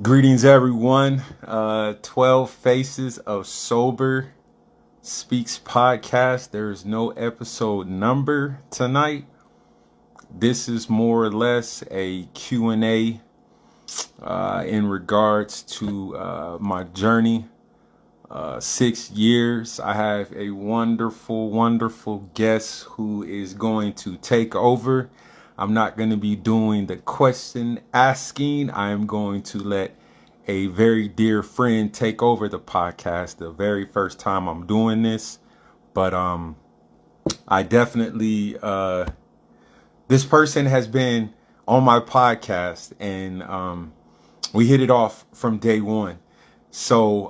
Greetings, everyone. 12 Faces of Sober Speaks podcast. There's no episode number tonight. This is more or less a Q&A in regards to my journey. 6 years. I have a wonderful guest who is going to take over. I'm not going to be doing the question asking. I am going to let a very dear friend take over the podcast the very first time I'm doing this. But I definitely this person has been on my podcast, and we hit it off from day one. So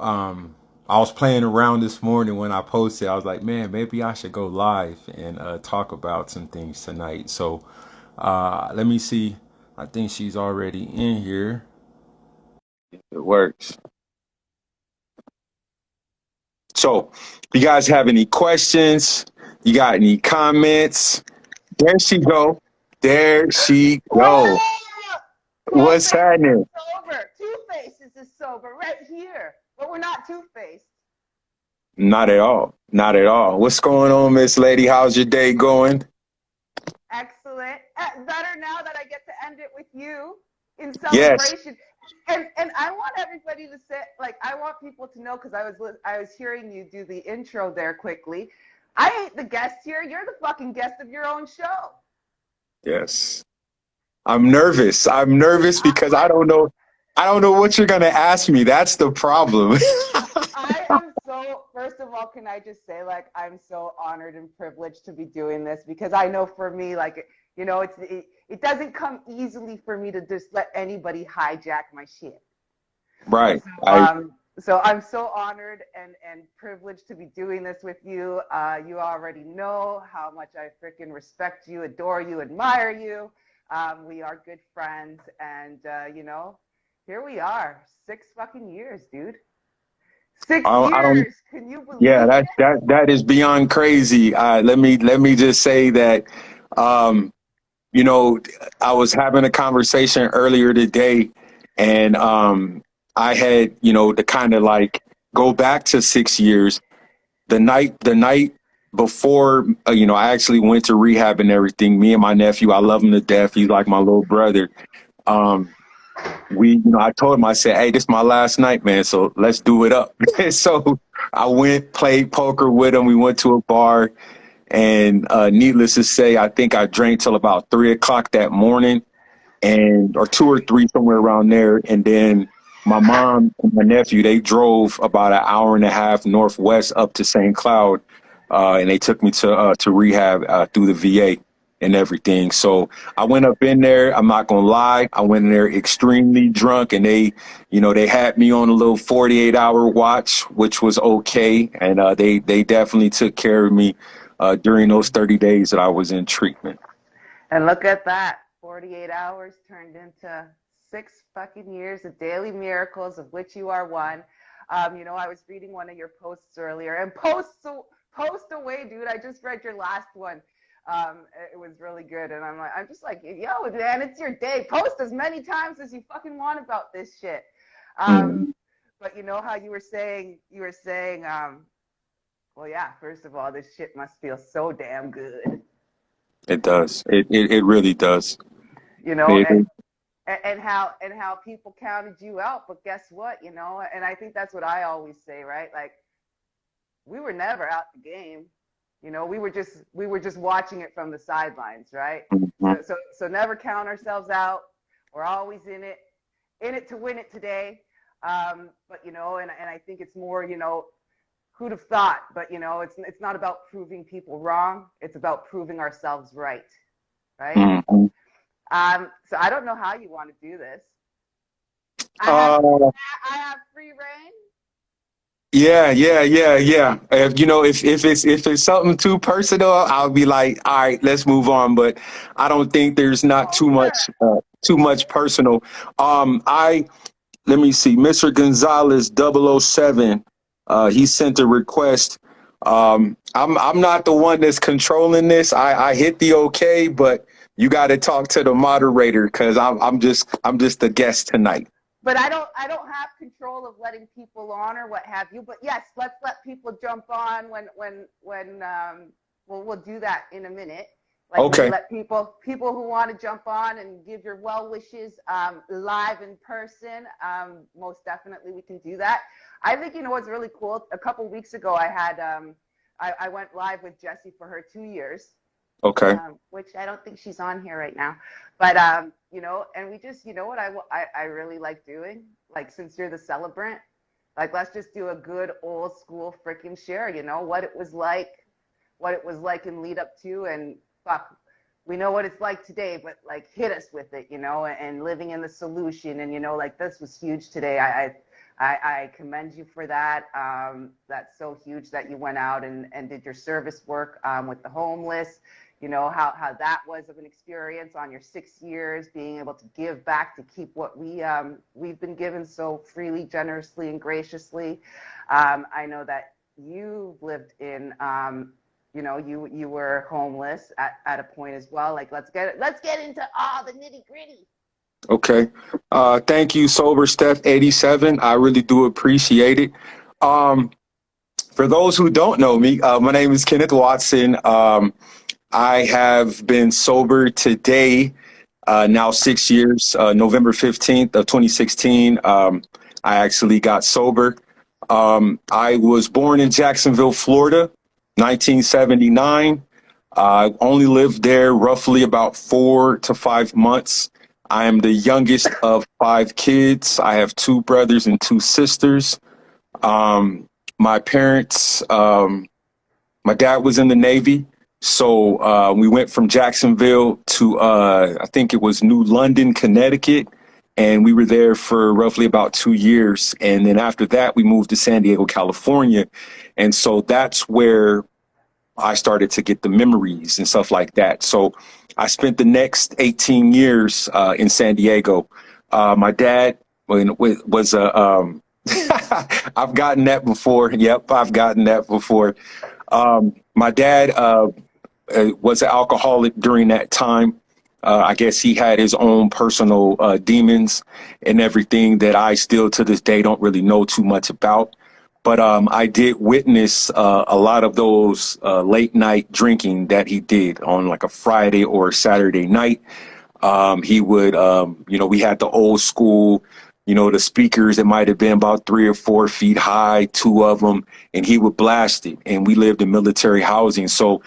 I was playing around this morning when I posted. I was like, man, maybe I should go live and talk about some things tonight. So let me see. I think she's already in here. It works. So, you guys have any questions? You got any comments? There she go. There she go. What's happening? Sober. Two Faces is sober right here, but we're not two-faced. Not at all. Not at all. What's going on, Miss Lady? How's your day going? Excellent. Better now that I get to end it with you in Yes. celebration. And I want everybody to say, like, I want people to know, because I was hearing you do the intro there quickly. I ain't the guest here. You're the fucking guest of your own show. Yes. I'm nervous. I'm nervous because I don't know what you're gonna ask me. That's the problem. I am so, first of all, can I just say, like, I'm so honored and privileged to be doing this, because I know for me, like, you know, it doesn't come easily for me to just let anybody hijack my shit. Right. So I'm so honored and privileged to be doing this with you. You already know how much I freaking respect you, adore you, admire you. We are good friends, and you know, here we are, 6 fucking years, dude. 6 I don't. years. Can you believe Yeah, it? that is beyond crazy. Let me just say that, um, you know, I was having a conversation earlier today, and I had, to kind of like go back to 6 years. The night before, I actually went to rehab and everything. Me and my nephew, I love him to death. He's like my little brother. Um, I told him, I said, hey, this is my last night, man. So let's do it up. So I went, played poker with him. We went to a bar, and needless to say, I think I drank till about 3 o'clock that morning, or 2 or 3, somewhere around there. And then my mom and my nephew, they drove about an hour and a half northwest up to St. Cloud, and they took me to rehab through the VA and everything. So I went up in there. I'm not gonna lie, I went in there extremely drunk, and they had me on a little 48-hour watch, which was okay, and they definitely took care of me during those 30 days that I was in treatment. And look at that. 48 hours turned into 6 fucking years of daily miracles, of which you are one. You know, I was reading one of your posts earlier, and post away, dude. I just read your last one. It was really good, and I'm just like, yo, man, it's your day. Post as many times as you fucking want about this shit. Mm. But you know how you were saying, well, yeah. First of all, this shit must feel so damn good. It does. It really does. You know, It, and how people counted you out, but guess what, you know, and I think that's what I always say, right? Like, we were never out the game, you know, we were just watching it from the sidelines, right? Mhm. So never count ourselves out. We're always in it to win it today. But you know, and I think it's more, you know, who'd have thought, but you know, it's not about proving people wrong, it's about proving ourselves right, right? Mhm. So I don't know how you want to do this. I have Uh, I have free reign. yeah. If it's something too personal, I'll be like, all right, let's move on. But I don't think there's not Go for it. too much personal. I Let me see, Mr. Gonzalez 007. He sent a request. I'm not the one that's controlling this. I hit the okay, but you got to talk to the moderator because I'm just the guest tonight. but I don't have control of letting people on or what have you. But yes, let's let people jump on when we'll do that in a minute. Like maybe Okay. let people who want to jump on and give your well wishes live in person. Most definitely we can do that. I think you know what's really cool. A couple weeks ago, I had I went live with Jessie for her 2 years, Okay. which I don't think she's on here right now. But you know, and we just, you know what I really like doing? Like since you're the celebrant, like let's just do a good old school freaking share, you know, what it was like in lead up to, and fuck, we know what it's like today, but like hit us with it, you know, and living in the solution, and you know, like this was huge today. I commend you for that. That's so huge that you went out and did your service work with the homeless. You know how that was of an experience on your 6 years, being able to give back to keep what we've been given so freely, generously, and graciously. I know that you lived in you know, you were homeless at a point as well. Like let's get into all the nitty gritty. Okay. Thank you, Sober Steph 87. I really do appreciate it. Um, for those who don't know me, my name is Kenneth Watson. I have been sober today, now 6 years, November 15th of 2016. I actually got sober. I was born in Jacksonville, Florida, 1979. I only lived there roughly about 4 to 5 months. I am the youngest of 5 kids. I have 2 brothers and 2 sisters. My parents, my dad was in the Navy. So we went from Jacksonville to, I think it was New London, Connecticut. And we were there for roughly about 2 years. And then after that, we moved to San Diego, California. And so that's where I started to get the memories and stuff like that. So I spent the next 18 years in San Diego. My dad was a, I've gotten that before. Yep, I've gotten that before. My dad was an alcoholic during that time. I guess he had his own personal demons and everything that I still to this day don't really know too much about. But I did witness a lot of those late night drinking that he did on like a Friday or a Saturday night. He would, you know, we had the old school, you know, the speakers that might have been about 3 or 4 feet high, 2 of them, and he would blast it. And we lived in military housing. So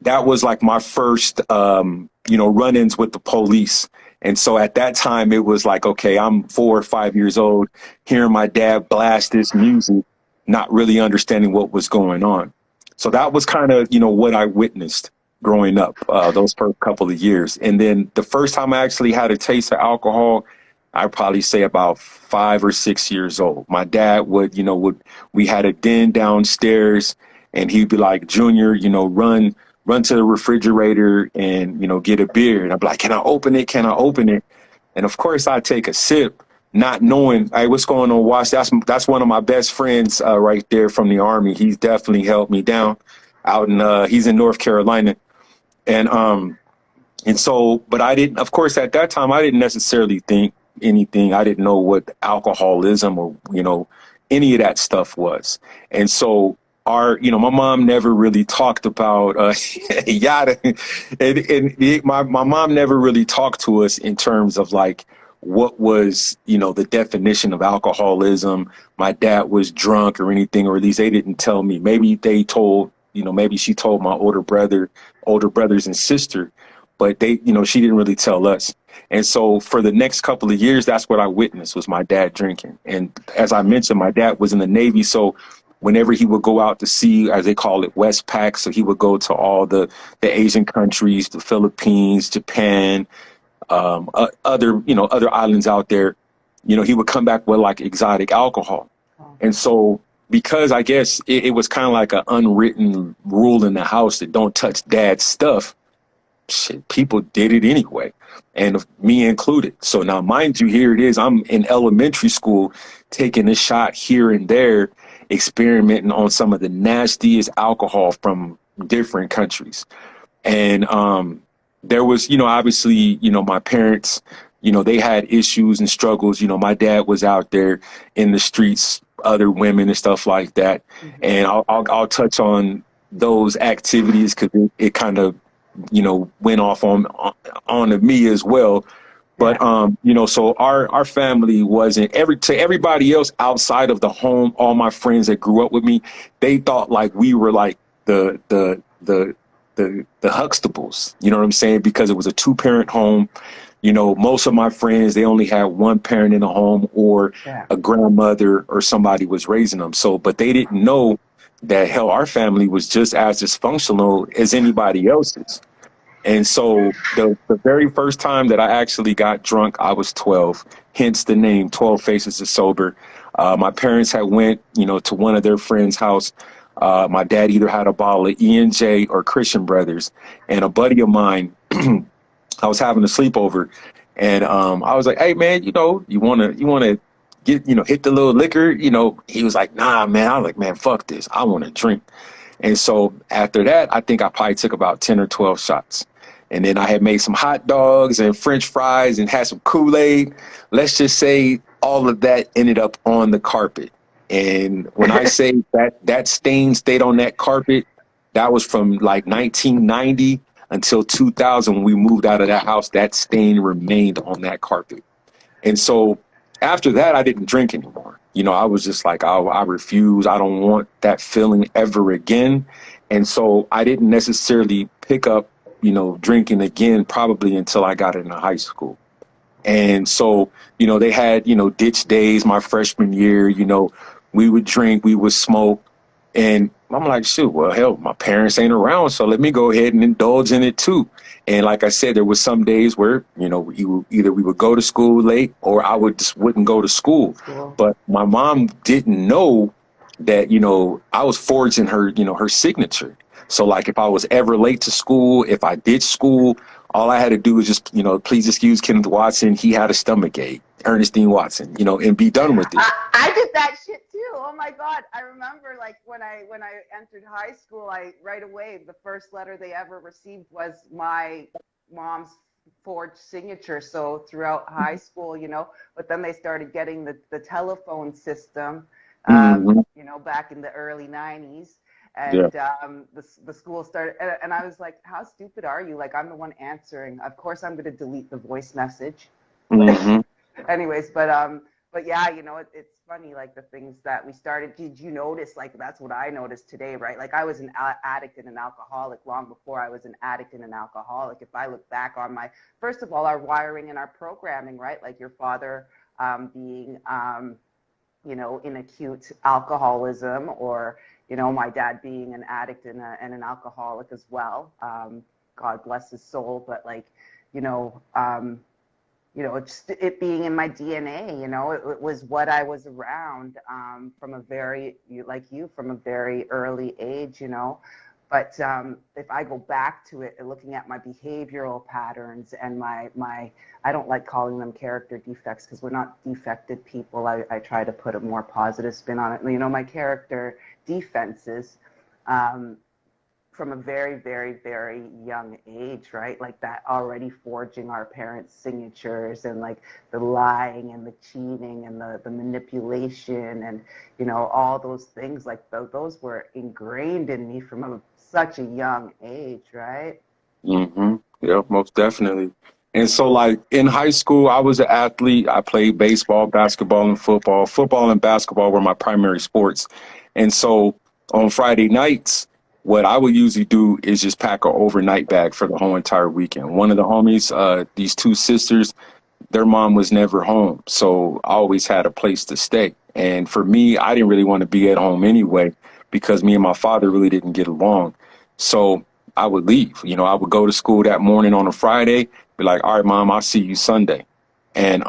that was like my first, you know, run-ins with the police. And so at that time, it was like, okay, I'm 4 or 5 years old, hearing my dad blast this music, not really understanding what was going on. So that was kind of, you know, what I witnessed growing up, those first couple of years. And then the first time I actually had a taste of alcohol, I'd probably say about 5 or 6 years old. My dad would, you know, we had a den downstairs, and he'd be like, Junior, you know, run to the refrigerator and, you know, get a beer. And I'd be like, can I open it? Can I open it? And of course I'd take a sip, not knowing, hey, what's going on, Watch? That's one of my best friends right there from the Army. He's definitely helped me down out in, he's in North Carolina. And so, but I didn't, of course, at that time, I didn't necessarily think anything. I didn't know what alcoholism or, you know, any of that stuff was. And so you know, my mom never really talked about, yada. My mom never really talked to us in terms of like, what was, you know, the definition of alcoholism. My dad was drunk or anything, or at least they didn't tell me. Maybe they told, you know, maybe she told my older brothers and sister, but they, you know, she didn't really tell us. And so for the next couple of years, that's what I witnessed was my dad drinking. And as I mentioned, my dad was in the Navy. So whenever he would go out to sea, as they call it, Westpac, so he would go to all the Asian countries, the Philippines, Japan, other, you know, other islands out there, you know, he would come back with like exotic alcohol. And so because I guess it was kind of like an unwritten rule in the house that don't touch dad's stuff, shit, people did it anyway, and me included. So now, mind you, here it is. I'm in elementary school taking a shot here and there, experimenting on some of the nastiest alcohol from different countries. And there was, you know, obviously, you know, my parents, you know, they had issues and struggles. You know, my dad was out there in the streets, other women and stuff like that. And I'll touch on those activities because it kind of, you know, went off on to me as well. But you know, so our family wasn't to everybody else outside of the home, all my friends that grew up with me, they thought like we were like the Huxtables, you know what I'm saying? Because it was a two-parent home. You know, most of my friends, they only had one parent in the home or a grandmother or somebody was raising them. So, but they didn't know that hell, our family was just as dysfunctional as anybody else's. And so the very first time that I actually got drunk, I was 12, hence the name 12 Faces of Sober. My parents had went, you know, to one of their friends' house. My dad either had a bottle of E&J or Christian Brothers, and a buddy of mine, I was having a sleepover, and I was like, "Hey man, you know, you wanna get, you know, hit the little liquor?" You know, he was like, "Nah, man." I was like, "Man, fuck this. I want to drink." And so after that, I think I probably took about 10 or 12 shots. And then I had made some hot dogs and French fries and had some Kool-Aid. Let's just say all of that ended up on the carpet. And when I say that stain stayed on that carpet, that was from like 1990 until 2000 when we moved out of that house. That stain remained on that carpet. And so after that, I didn't drink anymore. You know, I was just like, I refuse. I don't want that feeling ever again. And so I didn't necessarily pick up, you know, drinking again, probably until I got into high school. And so, you know, they had, you know, ditch days my freshman year, you know, we would drink, we would smoke. And I'm like, shoot, well, hell, my parents ain't around, so let me go ahead and indulge in it too. And like I said, there was some days where, you know, either we would go to school late or I wouldn't go to school. Cool. But my mom didn't know that, you know, I was forging her, you know, her signature. So like if I was ever late to school, if I ditched school, all I had to do was just, you know, please excuse Kenneth Watson. He had a stomach ache, Ernestine Watson, you know, and be done with it. I did that shit too. Oh my God. I remember like when I entered high school, I right away, the first letter they ever received was my mom's forged signature. So throughout high school, you know, but then they started getting the telephone system, you know, back in the early 90s. And the school started, and I was like, how stupid are you? Like, I'm the one answering. Of course, I'm going to delete the voice message. Anyways, but yeah, you know, it's funny, like the things that we started. Did you notice? Like, that's what I noticed today, right? Like, I was an addict and an alcoholic long before I was an addict and an alcoholic. If I look back on first of all, our wiring and our programming, right? Like your father being, you know, in acute alcoholism, or you know, my dad being an addict and an alcoholic as well. God bless his soul. But like, you know, it's just it being in my DNA, you know, it was what I was around from a very, from a very early age, you know. But if I go back to it and looking at my behavioral patterns and my I don't like calling them character defects because we're not defected people. I try to put a more positive spin on it. You know, my character defenses from a very, very, very young age, right? Like that already forging our parents' signatures and like the lying and the cheating and the manipulation and, you know, all those things, like those were ingrained in me from such a young age, right? Yeah, most definitely. And so like in high school, I was an athlete. I played baseball, basketball, and football. Football and basketball were my primary sports. And so on Friday nights, what I would usually do is just pack an overnight bag for the whole entire weekend. One of the homies, these two sisters, their mom was never home. So I always had a place to stay. And for me, I didn't really want to be at home anyway because me and my father really didn't get along. So I would leave. You know, I would go to school that morning on a Friday, be like, all right, mom, I'll see you Sunday. And,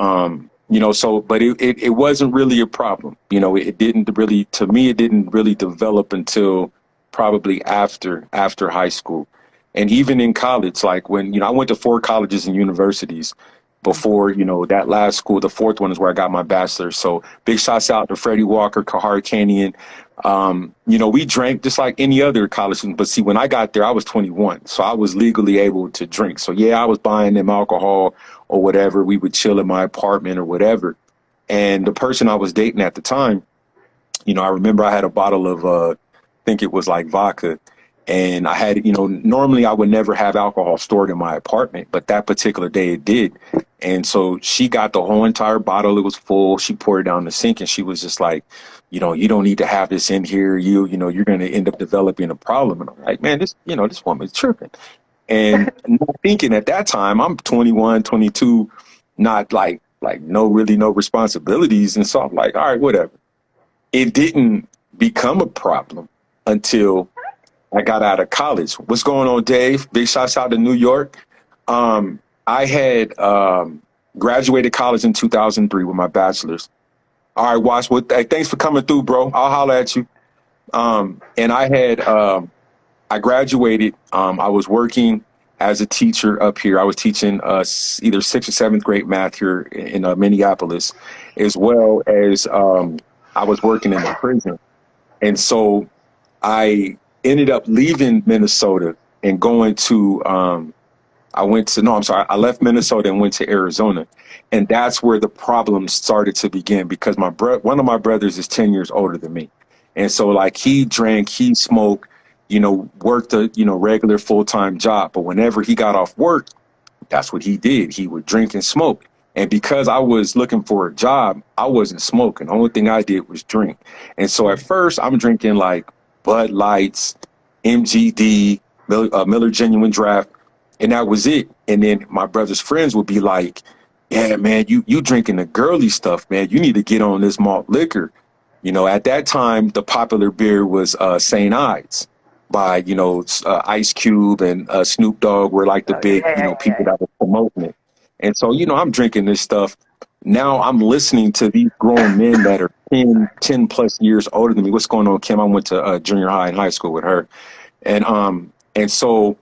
you know, so, but it wasn't really a problem. You know, it didn't really, to me, it didn't really develop until probably after high school. And even in college, like when, you know, I went to 4 colleges and universities. before, you know, that last school. The fourth one is where I got my bachelor's. So big shouts out to Freddie Walker, Kahar Canyon. You know, we drank just like any other college student. But see, when I got there, I was 21. So I was legally able to drink. So yeah, I was buying them alcohol or whatever. We would chill in my apartment or whatever. And the person I was dating at the time, you know, I remember I had a bottle of, I think it was like vodka. And I had, you know, normally I would never have alcohol stored in my apartment, but that particular day it did. And so she got the whole entire bottle. It was full. She poured it down the sink and she was just like, you know, you don't need to have this in here. You know, you're going to end up developing a problem. And I'm like, man, this, you know, this woman's tripping. And not thinking at that time, I'm 21, 22, not like no responsibilities. And so I'm like, all right, whatever. It didn't become a problem until I got out of college. What's going on, Dave? Big shouts out to New York. I had graduated college in 2003 with my bachelor's. All right, Watch. Well, hey, thanks for coming through, bro. I'll holler at you. And I had I graduated. I was working as a teacher up here. I was teaching either 6th or 7th grade math here in Minneapolis, as well as I was working in the prison. And so I ended up leaving Minnesota and going to, I left Minnesota and went to Arizona. And that's where the problems started to begin because one of my brothers is 10 years older than me. And so like he drank, he smoked, you know, worked a, you know, regular full-time job. But whenever he got off work, that's what he did. He would drink and smoke. And because I was looking for a job, I wasn't smoking. The only thing I did was drink. And so at first I'm drinking like Bud Lights, MGD, Miller Genuine Draft, and that was it. And then my brother's friends would be like, yeah, man, you drinking the girly stuff, man. You need to get on this malt liquor. You know, at that time, the popular beer was St. Ides by, you know, Ice Cube and Snoop Dogg were like the big, you know, people that were promoting it. And so, you know, I'm drinking this stuff. Now I'm listening to these grown men that are 10 plus years older than me. What's going on, Kim? I went to junior high and high school with her. And so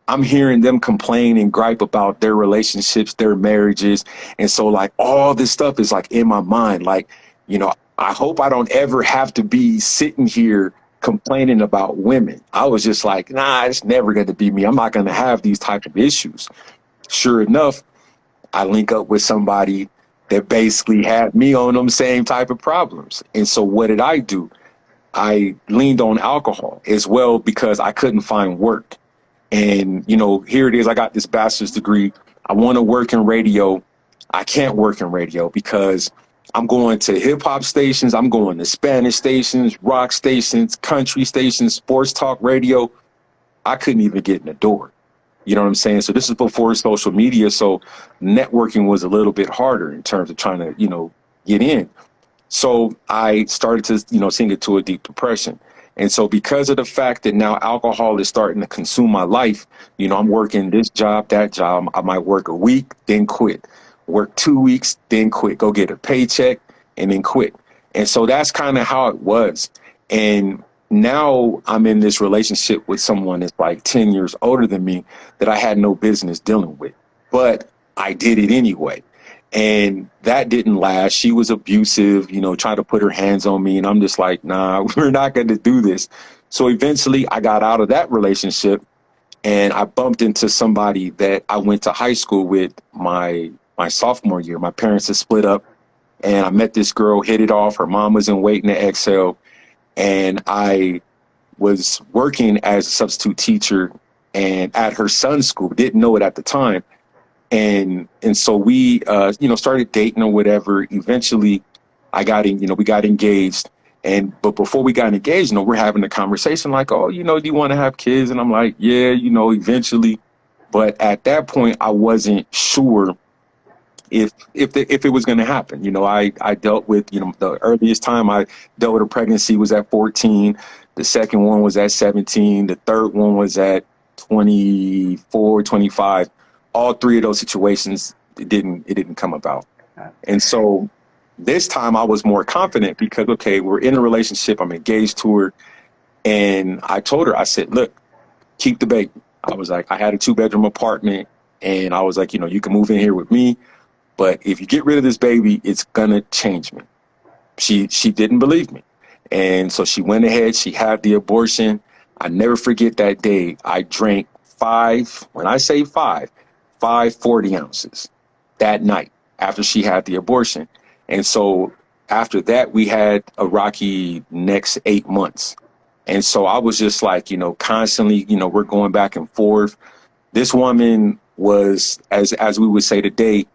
I'm hearing them complain and gripe about their relationships, their marriages. And so like all this stuff is like in my mind, like, you know, I hope I don't ever have to be sitting here complaining about women. I was just like, nah, it's never going to be me. I'm not going to have these type of issues. Sure enough, I link up with somebody that basically had me on them same type of problems. And so what did I do? I leaned on alcohol as well because I couldn't find work. And, you know, here it is. I got this bachelor's degree. I want to work in radio. I can't work in radio because I'm going to hip hop stations. I'm going to Spanish stations, rock stations, country stations, sports talk radio. I couldn't even get in the door. You know what I'm saying? So this is before social media. So networking was a little bit harder in terms of trying to, you know, get in. So I started to, you know, sink into a deep depression. And so because of the fact that now alcohol is starting to consume my life, you know, I'm working this job, that job. I might work a week, then quit. Work 2 weeks, then quit. Go get a paycheck and then quit. And so that's kind of how it was. And now I'm in this relationship with someone that's like 10 years older than me that I had no business dealing with. But I did it anyway. And that didn't last. She was abusive, you know, trying to put her hands on me. And I'm just like, nah, we're not going to do this. So eventually I got out of that relationship and I bumped into somebody that I went to high school with my sophomore year. My parents had split up and I met this girl, hit it off. Her mom was in Waiting to Exhale. And I was working as a substitute teacher and at her son's school, didn't know it at the time. And so we, you know, started dating or whatever. Eventually we got engaged. But before we got engaged, you know, we're having a conversation like, oh, you know, do you want to have kids? And I'm like, yeah, you know, eventually. But at that point, I wasn't sure if it was going to happen. You know, I dealt with, you know, the earliest time I dealt with a pregnancy was at 14. The second one was at 17. The third one was at 24, 25. All three of those situations, it didn't come about. And so this time I was more confident because, okay, we're in a relationship. I'm engaged to her. And I told her, I said, look, keep the baby. I was like, I had a 2-bedroom apartment and I was like, you know, you can move in here with me but if you get rid of this baby, it's gonna change me. She didn't believe me. And so she went ahead, she had the abortion. I never forget that day. I drank five, when I say five 40 ounces that night after she had the abortion. And so after that, we had a rocky next 8 months. And so I was just like, constantly, we're going back and forth. This woman was, as we would say today,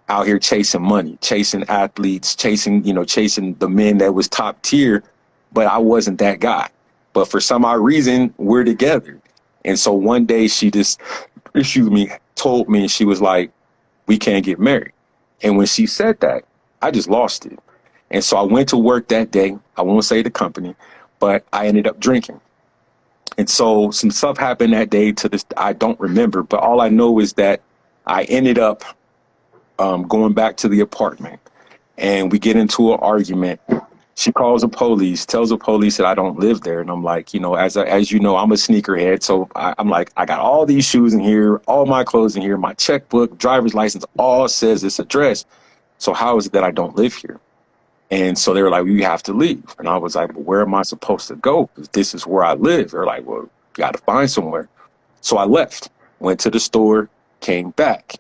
out here chasing money, chasing athletes, chasing the men that was top tier, but I wasn't that guy. But for some odd reason, we're together. And so one day she just, told me, she was like, we can't get married. And when she said that, I just lost it. And so I went to work that day. I won't say the company, but I ended up drinking. And so some stuff happened that day to this, I don't remember, but all I know is that I ended up going back to the apartment, and we get into an argument. She calls the police, tells the police that I don't live there. And I'm like, as you know, I'm a sneakerhead. So I'm like, I got all these shoes in here, all my clothes in here, my checkbook, driver's license, all says this address. So how is it that I don't live here? And so they were like, well, you have to leave. And I was like, well, where am I supposed to go? Because this is where I live. They're like, well, you got to find somewhere. So I left, went to the store, came back.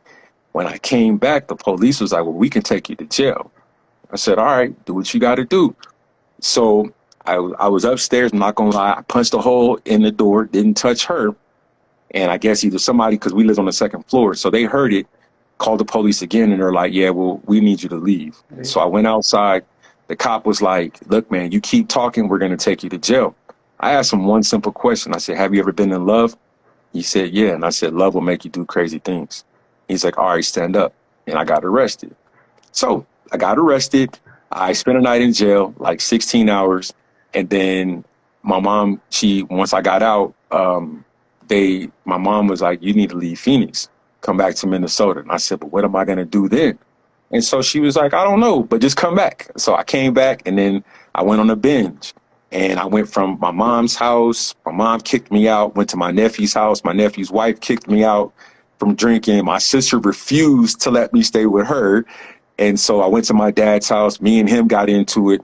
When I came back, the police was like, well, we can take you to jail. I said, all right, do what you got to do. So I was upstairs, I'm not going to lie. I punched a hole in the door, didn't touch her. And I guess either somebody, because we live on the second floor, so they heard it, called the police again, and they're like, yeah, well, we need you to leave. Mm-hmm. So I went outside. The cop was like, look, man, you keep talking, we're going to take you to jail. I asked him one simple question. I said, have you ever been in love? He said, yeah. And I said, love will make you do crazy things. He's like, all right, stand up. And I got arrested. So I got arrested. I spent a night in jail, like 16 hours. And then my mom, once I got out, my mom was like, you need to leave Phoenix, come back to Minnesota. And I said, but what am I going to do then? And so she was like, I don't know, but just come back. So I came back, and then I went on a binge. And I went from my mom's house. My mom kicked me out, went to my nephew's house. My nephew's wife kicked me out from drinking. My sister refused to let me stay with her. And so I went to my dad's house. Me and him got into it,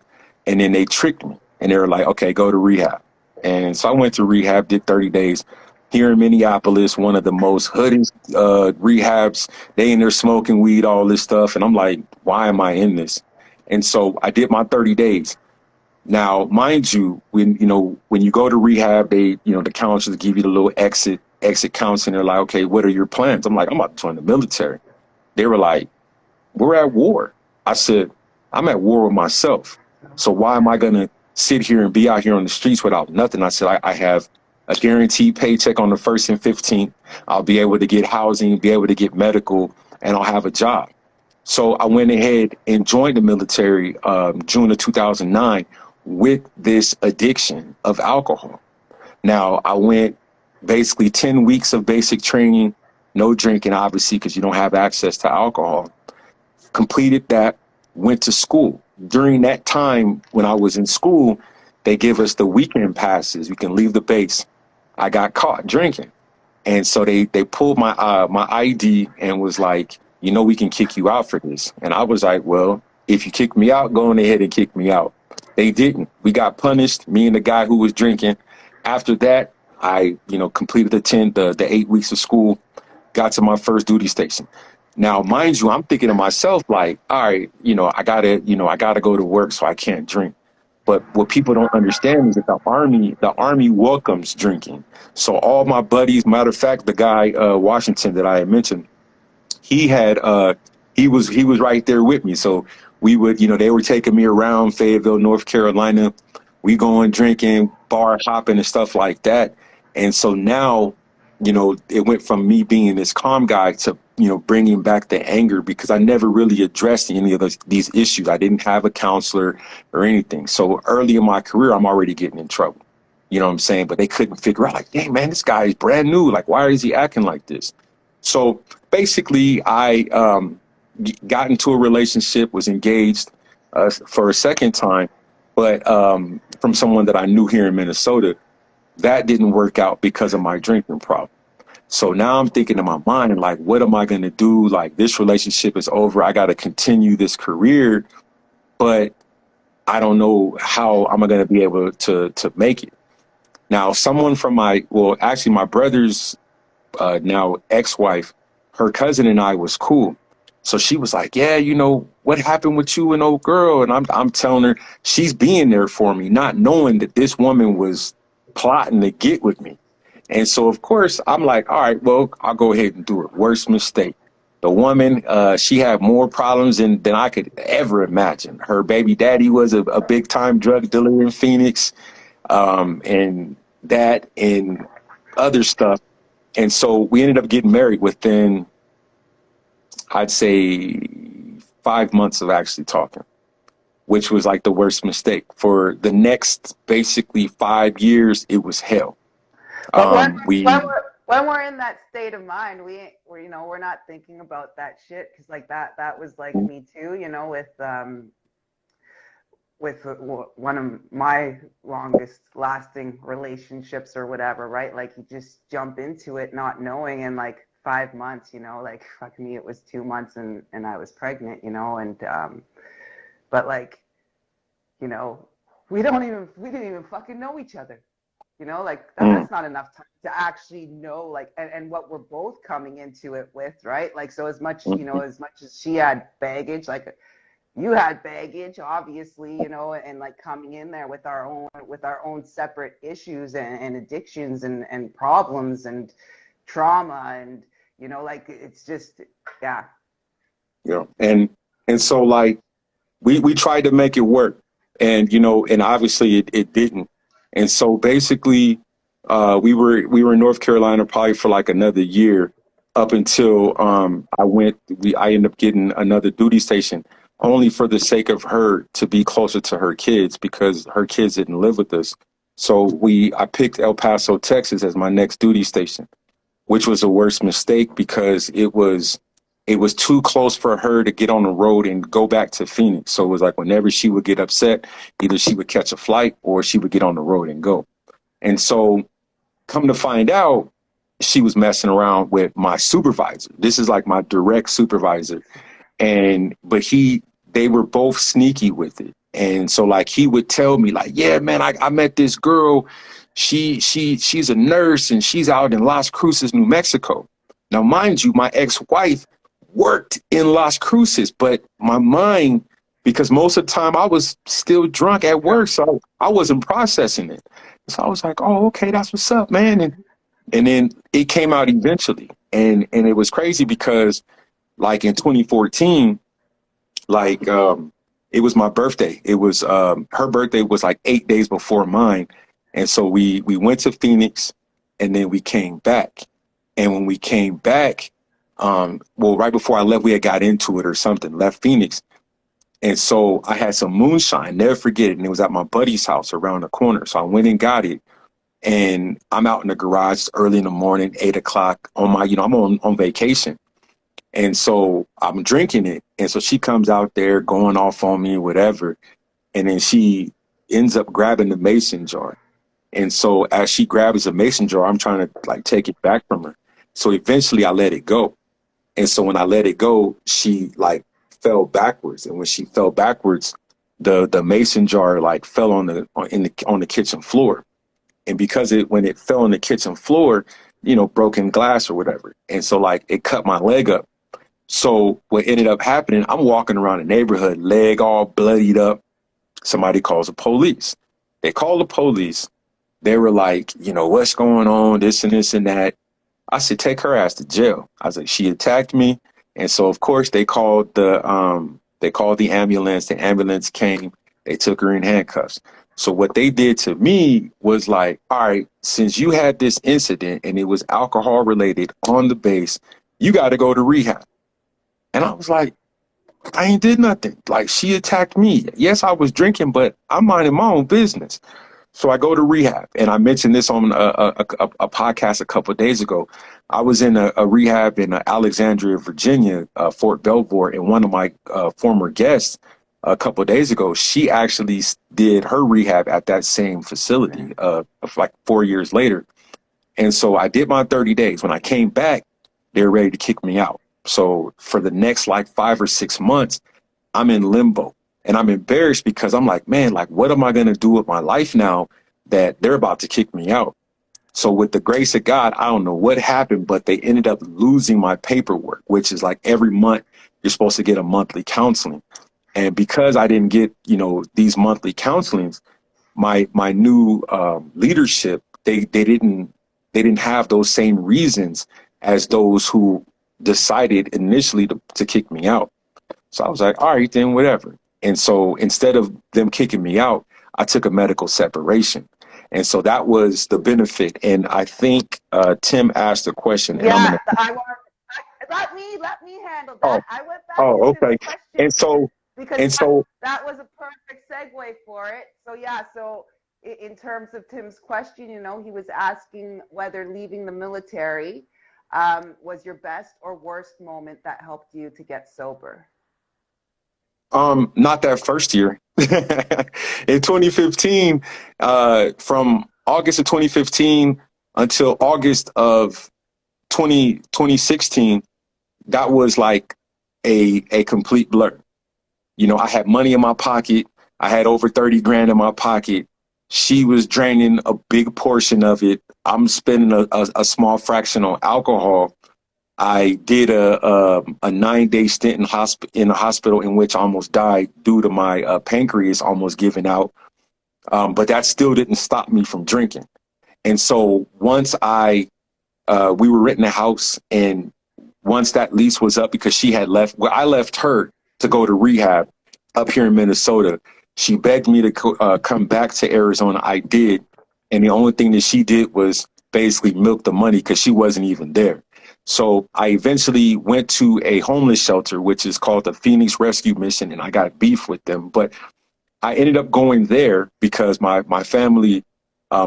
and then they tricked me. And they were like, okay, go to rehab. And so I went to rehab, did 30 days. Here in Minneapolis, one of the most hoodest rehabs. They in there smoking weed, all this stuff. And I'm like, why am I in this? And so I did my 30 days. Now, mind you, when you go to rehab, they, the counselors give you the little exit counseling. They're like, okay, what are your plans? I'm like, I'm about to join the military. They were like, we're at war. I said, I'm at war with myself. So why am I going to sit here and be out here on the streets without nothing? I said, I have a guaranteed paycheck on the 1st and 15th. I'll be able to get housing, be able to get medical, and I'll have a job. So I went ahead and joined the military June of 2009 with this addiction of alcohol. Now, I went basically 10 weeks of basic training, no drinking, obviously, because you don't have access to alcohol. Completed that, went to school. During that time when I was in school, they give us the weekend passes. You can leave the base. I got caught drinking. And so they pulled my ID and was like, we can kick you out for this. And I was like, well, if you kick me out, go on ahead and kick me out. They didn't. We got punished, me and the guy who was drinking. After that, I, completed the 8 weeks of school, got to my first duty station. Now, mind you, I'm thinking to myself, like, all right, I gotta go to work, so I can't drink. But what people don't understand is that the army welcomes drinking. So all my buddies, matter of fact, the guy, Washington, that I had mentioned, he was right there with me. So we would, they were taking me around Fayetteville, North Carolina. We going drinking, bar hopping and stuff like that. And so now, it went from me being this calm guy to, bringing back the anger, because I never really addressed any of these issues. I didn't have a counselor or anything. So early in my career, I'm already getting in trouble. You know what I'm saying? But they couldn't figure out, like, dang, man, this guy is brand new. Like, why is he acting like this? So basically, I got into a relationship, was engaged for a second time, but from someone that I knew here in Minnesota. That didn't work out because of my drinking problem. So now I'm thinking in my mind, like, what am I going to do? Like, this relationship is over. I got to continue this career, but I don't know how I'm going to be able to make it. Now, someone from my brother's now ex-wife, her cousin and I was cool. So she was like, yeah, what happened with you and old girl? And I'm telling her she's being there for me, not knowing that this woman was plotting to get with me. And so, of course, I'm like, all right, well, I'll go ahead and do it. Worst mistake. The woman, she had more problems than I could ever imagine. Her baby daddy was a big time drug dealer in Phoenix, and that and other stuff. And so we ended up getting married within, I'd say, 5 months of actually talking, which was like the worst mistake. For the next basically 5 years, it was hell. But We when we're in that state of mind, we're not thinking about that shit, because like that was like me too, with one of my longest lasting relationships or whatever, right? Like you just jump into it not knowing, and like 5 months, like fuck me, it was 2 months and I was pregnant, and but like, you know, we didn't even fucking know each other. Like that's not enough time to actually know, like, and what we're both coming into it with, right? Like, so as much, as much as she had baggage, like you had baggage, obviously, and like coming in there with our own separate issues and addictions and problems and trauma, and like it's just, yeah. Yeah. And so like we tried to make it work, and and obviously it didn't. And so basically we were in North Carolina probably for like another year, up until I ended up getting another duty station, only for the sake of her to be closer to her kids, because her kids didn't live with us. So I picked El Paso, Texas as my next duty station, which was the worst mistake because it was too close for her to get on the road and go back to Phoenix. So it was like whenever she would get upset, either she would catch a flight or she would get on the road and go. And so come to find out, she was messing around with my supervisor. This is like my direct supervisor. But they were both sneaky with it. And so like he would tell me like, yeah, man, I met this girl. She's a nurse and she's out in Las Cruces, New Mexico. Now, mind you, my ex-wife worked in Las Cruces, but my mind, because most of the time I was still drunk at work, so I wasn't processing it. So I was like, oh, okay, that's what's up, man. And then it came out eventually. And it was crazy because like in 2014, like it was my birthday. It was her birthday was like 8 days before mine. And so we went to Phoenix and then we came back. And when we came back, right before I left, we had got into it or something, left Phoenix. And so I had some moonshine, never forget it. And it was at my buddy's house around the corner. So I went and got it. And I'm out in the garage early in the morning, 8 o'clock I'm on vacation. And so I'm drinking it. And so she comes out there going off on me, whatever. And then she ends up grabbing the mason jar. And so as she grabs the mason jar, I'm trying to like take it back from her. So eventually I let it go. And so when I let it go, she like fell backwards. And when she fell backwards, the mason jar like fell on the kitchen floor. And because when it fell on the kitchen floor, broken glass or whatever. And so like it cut my leg up. So what ended up happening, I'm walking around the neighborhood, leg all bloodied up. Somebody calls the police. They call the police. They were like, what's going on? This and this and that. I said, take her ass to jail. I was like, she attacked me. And so of course they called the ambulance. The ambulance came. They took her in handcuffs. So what they did to me was like, all right, since you had this incident and it was alcohol related on the base, you got to go to rehab. And I was like, I ain't did nothing. Like, she attacked me. Yes, I was drinking, but I'm minding my own business. So I go to rehab. And I mentioned this on a podcast a couple of days ago. I was in a rehab in Alexandria, Virginia, Fort Belvoir, and one of my former guests a couple of days ago, she actually did her rehab at that same facility like 4 years later. And so I did my 30 days. When I came back, they were ready to kick me out. So for the next like 5 or 6 months, I'm in limbo, and I'm embarrassed because I'm like, man, like, what am I going to do with my life now that they're about to kick me out? So with the grace of God, I don't know what happened, but they ended up losing my paperwork, which is like every month you're supposed to get a monthly counseling. And because I didn't get, these monthly counselings, my new leadership, they didn't have those same reasons as those who decided initially to kick me out. So I was like, all right, then whatever. And so instead of them kicking me out, I took a medical separation. And so that was the benefit. And I think Tim asked a question, and I'm Yeah, gonna. let me handle Oh, that. I went back oh, to Tim's okay. question And so, because and so, that was a perfect segue for it. So yeah, so in terms of Tim's question, he was asking whether leaving the military was your best or worst moment that helped you to get sober. not that first year. In 2015, from August of 2015 until August of 2016, that was like a complete blur. I had money in my pocket. I had over 30 grand in my pocket. She was draining a big portion of it. I'm spending a small fraction on alcohol. I did a 9-day stint in a hospital in which I almost died due to my pancreas almost giving out. But that still didn't stop me from drinking. And so once we were renting a house, and once that lease was up, because she had left, well, I left her to go to rehab up here in Minnesota. She begged me to come back to Arizona. I did. And the only thing that she did was basically milk the money because she wasn't even there. So I eventually went to a homeless shelter, which is called the Phoenix Rescue Mission, and I got beef with them. But I ended up going there because my family,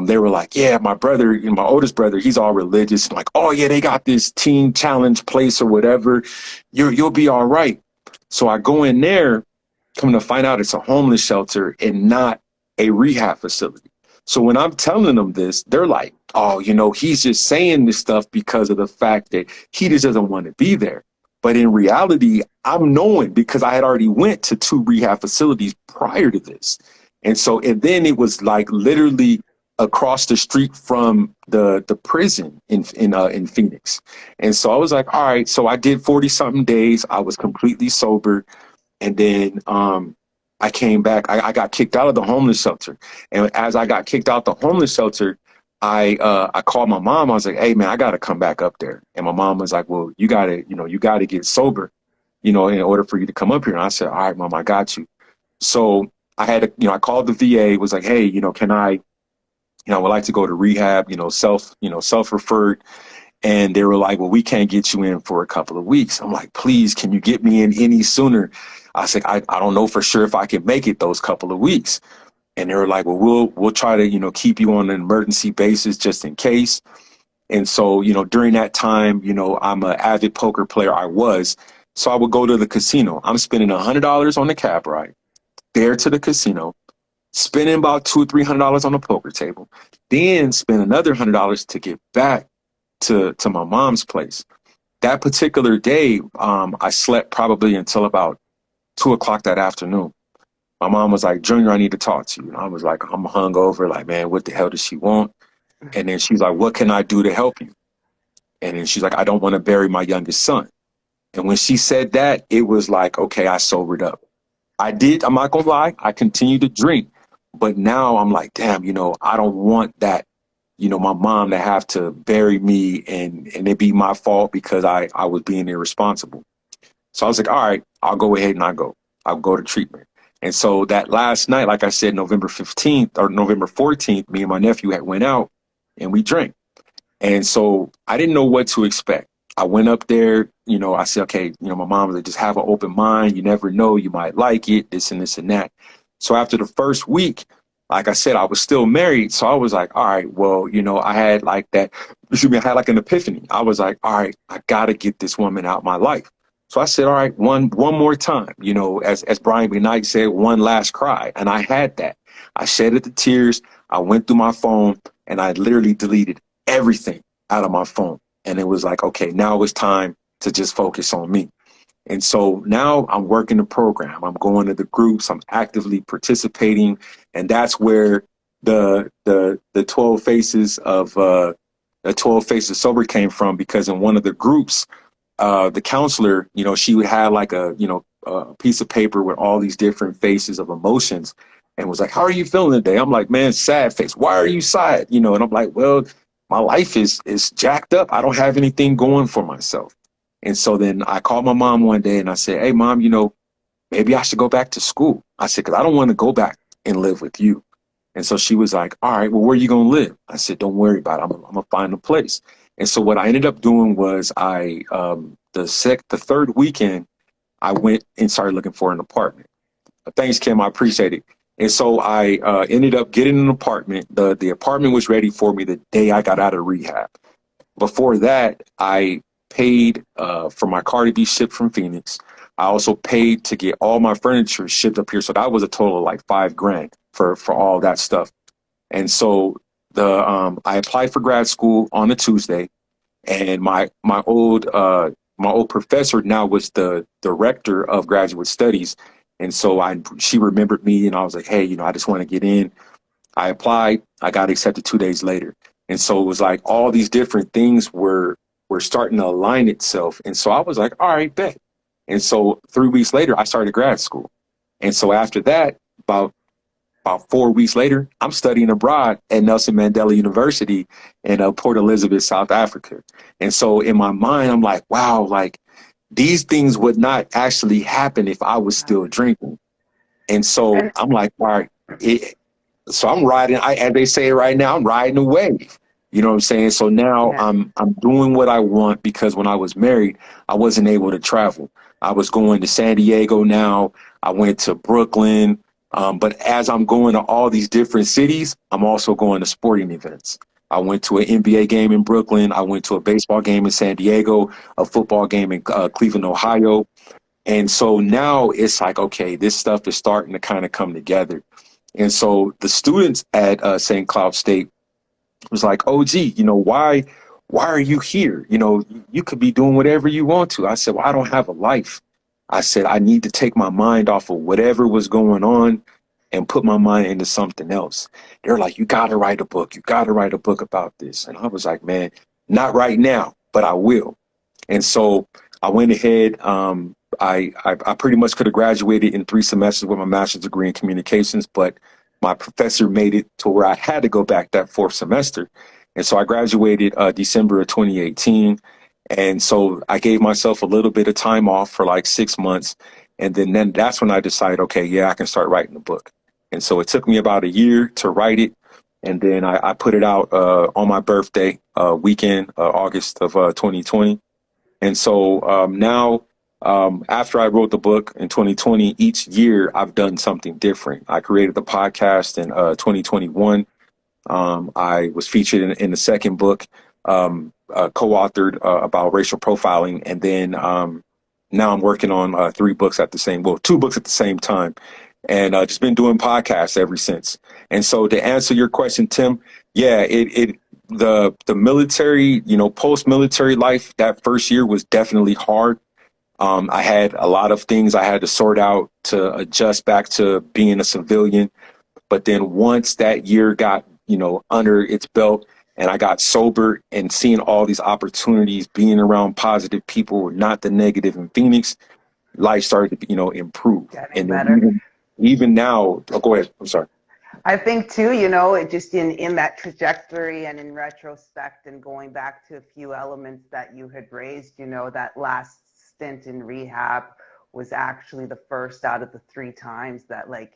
they were like, yeah, my brother, my oldest brother, he's all religious. And like, oh yeah, they got this teen challenge place or whatever. You'll be all right. So I go in there, come to find out it's a homeless shelter and not a rehab facility. So when I'm telling them this, they're like, oh, he's just saying this stuff because of the fact that he just doesn't want to be there. But in reality, I'm knowing because I had already went to 2 rehab facilities prior to this. And then it was like literally across the street from the prison in Phoenix. And so I was like, all right, so I did 40 something days. I was completely sober. And then I came back. I got kicked out of the homeless shelter. And as I got kicked out the homeless shelter, I called my mom. I was like, hey man, I got to come back up there. And my mom was like, well, you got to get sober, in order for you to come up here. And I said, all right, mom, I got you. So I had to, I called the VA, was like, hey, can I, I would like to go to rehab, self-referred. And they were like, well, we can't get you in for a couple of weeks. I'm like, please, can you get me in any sooner? I said, I don't know for sure if I can make it those couple of weeks. And they were like, well, we'll try to, keep you on an emergency basis just in case. And so, during that time, I'm an avid poker player. I was. So I would go to the casino. I'm spending $100 on the cab ride there to the casino, spending about $200-300 on the poker table, then spend another $100 to get back to my mom's place. That particular day, I slept probably until about 2 o'clock that afternoon. My mom was like, Junior, I need to talk to you. And I was like, I'm hungover. Like, man, what the hell does she want? And then she's like, what can I do to help you? And then she's like, I don't want to bury my youngest son. And when she said that, it was like, okay, I sobered up. I'm not going to lie, I continued to drink. But now I'm like, damn, I don't want that, my mom to have to bury me and it be my fault because I was being irresponsible. So I was like, all right, I'll go ahead and I'll go to treatment. And so that last night, like I said, November 15th or November 14th, me and my nephew had went out and we drank. And so I didn't know what to expect. I went up there, I said, okay, my mom was like, just have an open mind. You never know, you might like it, this and this and that. So after the first week, like I said, I was still married. So I was like, all right, well, I had like I had like an epiphany. I was like, all right, I got to get this woman out of my life. So I said, all right, one more time, as Brian McKnight said, one last cry. And I had that. I shedded the tears. I went through my phone and I literally deleted everything out of my phone. And it was like, okay, now it's time to just focus on me. And so now I'm working the program. I'm going to the groups. I'm actively participating, and that's where the 12 faces of the 12 faces sober came from. Because in one of the groups, the counselor, she would have like a piece of paper with all these different faces of emotions, and was like, "How are you feeling today?" I'm like, "Man, sad face. Why are you sad?" And I'm like, "Well, my life is jacked up. I don't have anything going for myself." And so then I called my mom one day and I said, "Hey, mom, maybe I should go back to school." I said, "Because I don't want to go back and live with you." And so she was like, "All right, well, where are you going to live?" I said, "Don't worry about it. I'm going to find a place." And so what I ended up doing was the third weekend, I went and started looking for an apartment. Thanks, Kim. I appreciate it. And so I ended up getting an apartment. The apartment was ready for me the day I got out of rehab. Before that, I paid for my car to be shipped from Phoenix. I also paid to get all my furniture shipped up here. So that was a total of like $5,000 for all that stuff. And so I applied for grad school on a Tuesday, and my old professor now was the director of graduate studies. And so she remembered me, and I was like, "Hey, I just want to get in." I applied. I got accepted 2 days later. And so it was like all these different things were starting to align itself. And so I was like, all right, bet. And so 3 weeks later, I started grad school. And so after that, about 4 weeks later, I'm studying abroad at Nelson Mandela University in Port Elizabeth, South Africa. And so in my mind, I'm like, wow, like these things would not actually happen if I was still drinking. And so And I'm like, all right, so I'm riding, as they say right now, I'm riding a wave. You know what I'm saying? So now yeah, I'm doing what I want, because when I was married, I wasn't able to travel. I was going to San Diego now. I went to Brooklyn. But as I'm going to all these different cities, I'm also going to sporting events. I went to an NBA game in Brooklyn. I went to a baseball game in San Diego, a football game in Cleveland, Ohio. And so now it's like, okay, this stuff is starting to kind of come together. And so the students at St. Cloud State was like, "Oh, gee, why are you here? You could be doing whatever you want to." I said, "Well, I don't have a life." I said, "I need to take my mind off of whatever was going on and put my mind into something else." They're like, "You got to write a book. You got to write a book about this." And I was like, "Man, not right now, but I will." And so I went ahead. I pretty much could have graduated in 3 semesters with my master's degree in communications, but my professor made it to where I had to go back that fourth semester. And so I graduated December of 2018. And so I gave myself a little bit of time off for like 6 months. And then that's when I decided, okay, yeah, I can start writing the book. And so it took me about a year to write it. And then I put it out on my birthday weekend, August of 2020. And so now, after I wrote the book in 2020, each year I've done something different. I created the podcast in 2021. I was featured in the second book, co-authored about racial profiling. And then now I'm working on two books at the same time. And just been doing podcasts ever since. And so to answer your question, Tim, yeah, the military, post military life, that first year was definitely hard. I had a lot of things I had to sort out to adjust back to being a civilian. But then once that year got, under its belt, and I got sober and seeing all these opportunities, being around positive people, not the negative in Phoenix, life started to, improve. getting And then better. even now, oh, go ahead. I'm sorry. I think too, it just in that trajectory and in retrospect and going back to a few elements that you had raised, that last stint in rehab was actually the first out of the 3 times that like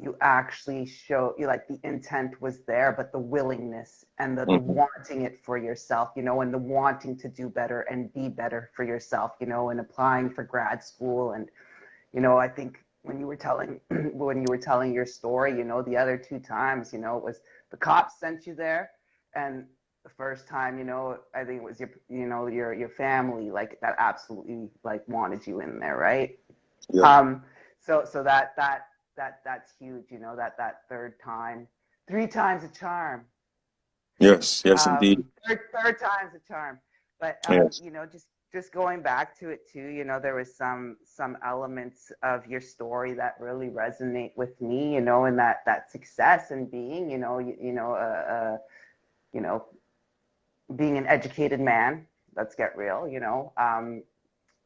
you actually show you like the intent was there, but the willingness and the Mhm. wanting it for yourself, and the wanting to do better and be better for yourself, and applying for grad school. And I think when you were telling your story, the other 2 times, it was the cops sent you there, and the first time, I think it was your family like that absolutely like wanted you in there, right? Yeah. So that's huge, that third time, 3 times a charm. Yes, yes, indeed. Third time's a charm. But Yes. you know, just going back to it too, you know, there was some elements of your story that really resonate with me, you know, and that success and being, you know, being an educated man. Let's get real, you know.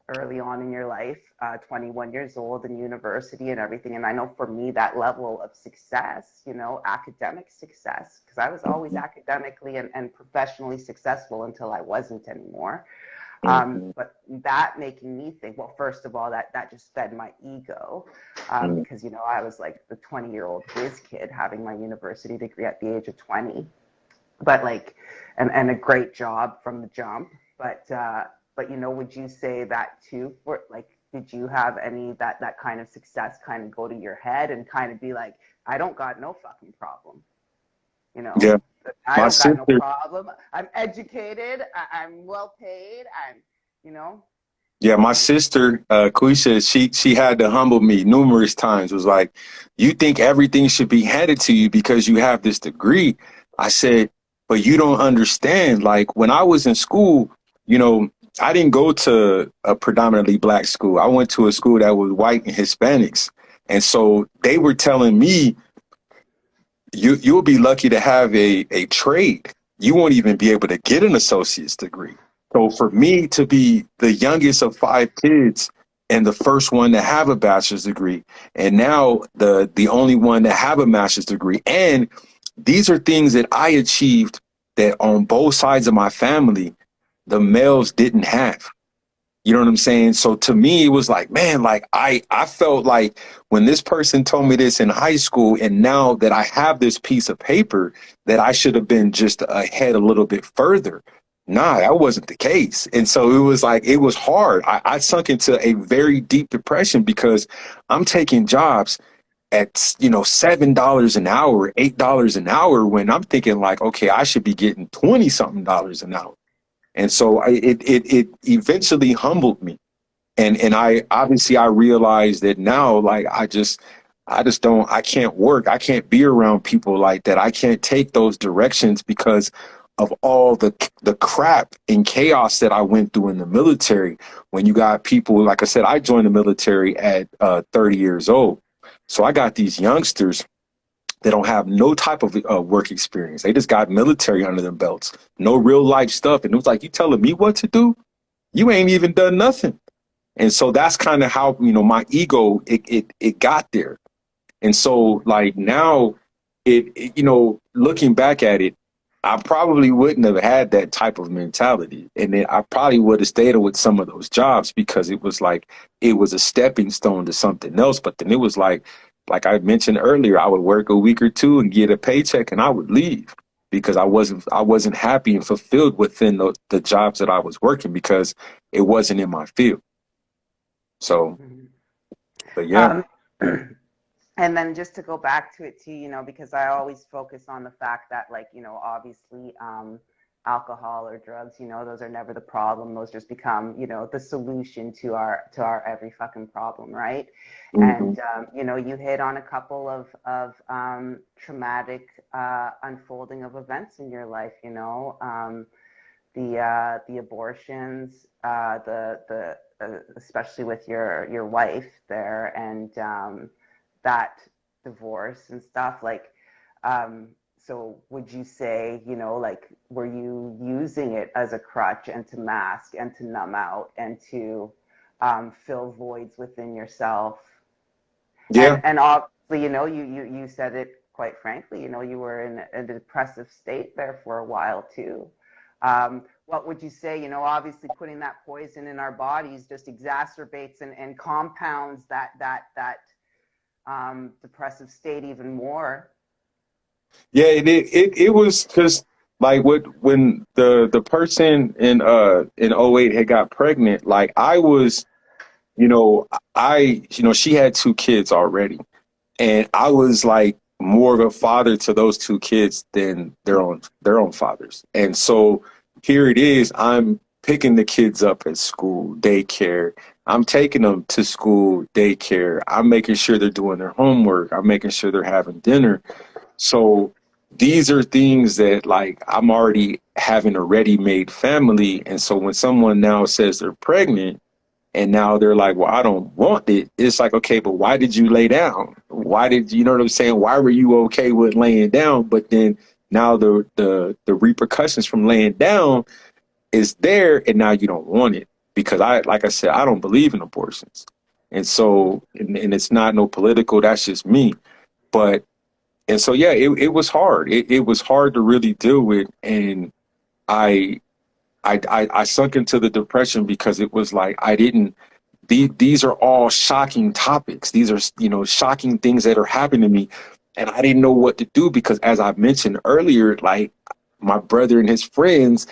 Early on in your life, 21 years old in university and everything. And I know for me, that level of success, you know, academic success, because I was always academically and professionally successful until I wasn't anymore. Mm-hmm. But that making me think, well, first of all, that just fed my ego, because, you know, I was like the 20-year-old whiz kid having my university degree at the age of 20, but like, and a great job from the jump. But you know, would you say that too? For like, did you have any that kind of success kind of go to your head and kind of be like, I don't got no fucking problem, you know? Yeah, I my don't got no sister. problem. I'm educated. I'm well paid. You know. Yeah, my sister, Quisha, she had to humble me numerous times. Was like, "You think everything should be handed to you because you have this degree?" I said, "But you don't understand. Like when I was in school, you know, I didn't go to a predominantly black school. I went to a school that was white and Hispanics, and so they were telling me, you'll be lucky to have a trade. You won't even be able to get an associate's degree." So for me to be the youngest of five kids and the first one to have a bachelor's degree, and now the only one to have a master's degree, and these are things that I achieved that on both sides of my family, the males didn't have. You know what I'm saying? So to me, it was like, man, like I felt like when this person told me this in high school, and now that I have this piece of paper, that I should have been just ahead a little bit further. Nah, that wasn't the case. And so it was like, it was hard. I sunk into a very deep depression because I'm taking jobs at, you know, $7 an hour, $8 an hour, when I'm thinking like, okay, I should be getting 20 something dollars an hour. And so it eventually humbled me. And I obviously I realized that now, like I just don't, I can't work. I can't be around people like that. I can't take those directions because of all the crap and chaos that I went through in the military. When you got people, like I said, I joined the military at 30 years old. So I got these youngsters that don't have no type of work experience. They just got military under their belts, no real life stuff. And it was like, you telling me what to do? You ain't even done nothing. And so that's kind of how, you know, my ego, it got there. And so like now you know, looking back at it, I probably wouldn't have had that type of mentality. And then I probably would have stayed with some of those jobs because it was like, it was a stepping stone to something else. But then it was like I mentioned earlier, I would work a week or two and get a paycheck and I would leave because I wasn't happy and fulfilled within the jobs that I was working because it wasn't in my field. So, Mhm. but yeah. Um, and then just to go back to it too, you know, because I always focus on the fact that, like, you know, obviously, alcohol or drugs, you know, those are never the problem. Those just become, you know, the solution to our every fucking problem, right? Hmm. And you know, you hit on a couple of traumatic unfolding of events in your life, you know, the abortions, the especially with your wife there, and that divorce and stuff like. So would you say, you know, like, were you using it as a crutch and to mask and to numb out and to fill voids within yourself? Yeah. And obviously, you know, you said it quite frankly, you know, you were in a depressive state there for a while too. What would you say, you know, obviously putting that poison in our bodies just exacerbates and compounds that depressive state even more. Yeah, it was because like when the person in '08 had got pregnant, like I was, you know, you know, she had two kids already, and I was like more of a father to those two kids than their own fathers. And so here it is, I'm picking the kids up at school, daycare. I'm taking them to school, daycare. I'm making sure they're doing their homework. I'm making sure they're having dinner. So these are things that like I'm already having a ready-made family. And so when someone now says they're pregnant and now they're like, well, I don't want it. It's like, okay, but why did you lay down? Why did you know what I'm saying? Why were you okay with laying down? But then now the repercussions from laying down is there, and now you don't want it because like I said, I don't believe in abortions, and so and it's not no political. That's just me. But and so yeah, it was hard. It was hard to really deal with, and I I sunk into the depression because it was like I didn't. These are all shocking topics. These are shocking things that are happening to me, and I didn't know what to do because, as I mentioned earlier, like my brother and his friends,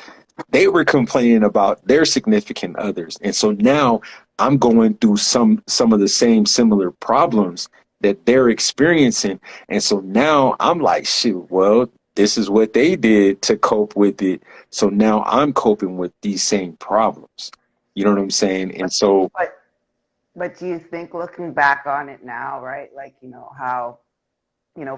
they were complaining about their significant others, and so now I'm going through some of the same similar problems that they're experiencing, and so now I'm like, shoot, well, this is what they did to cope with it, so now I'm coping with these same problems. You know what I'm saying? And so, But but do you think, looking back on it now, right? Like, how,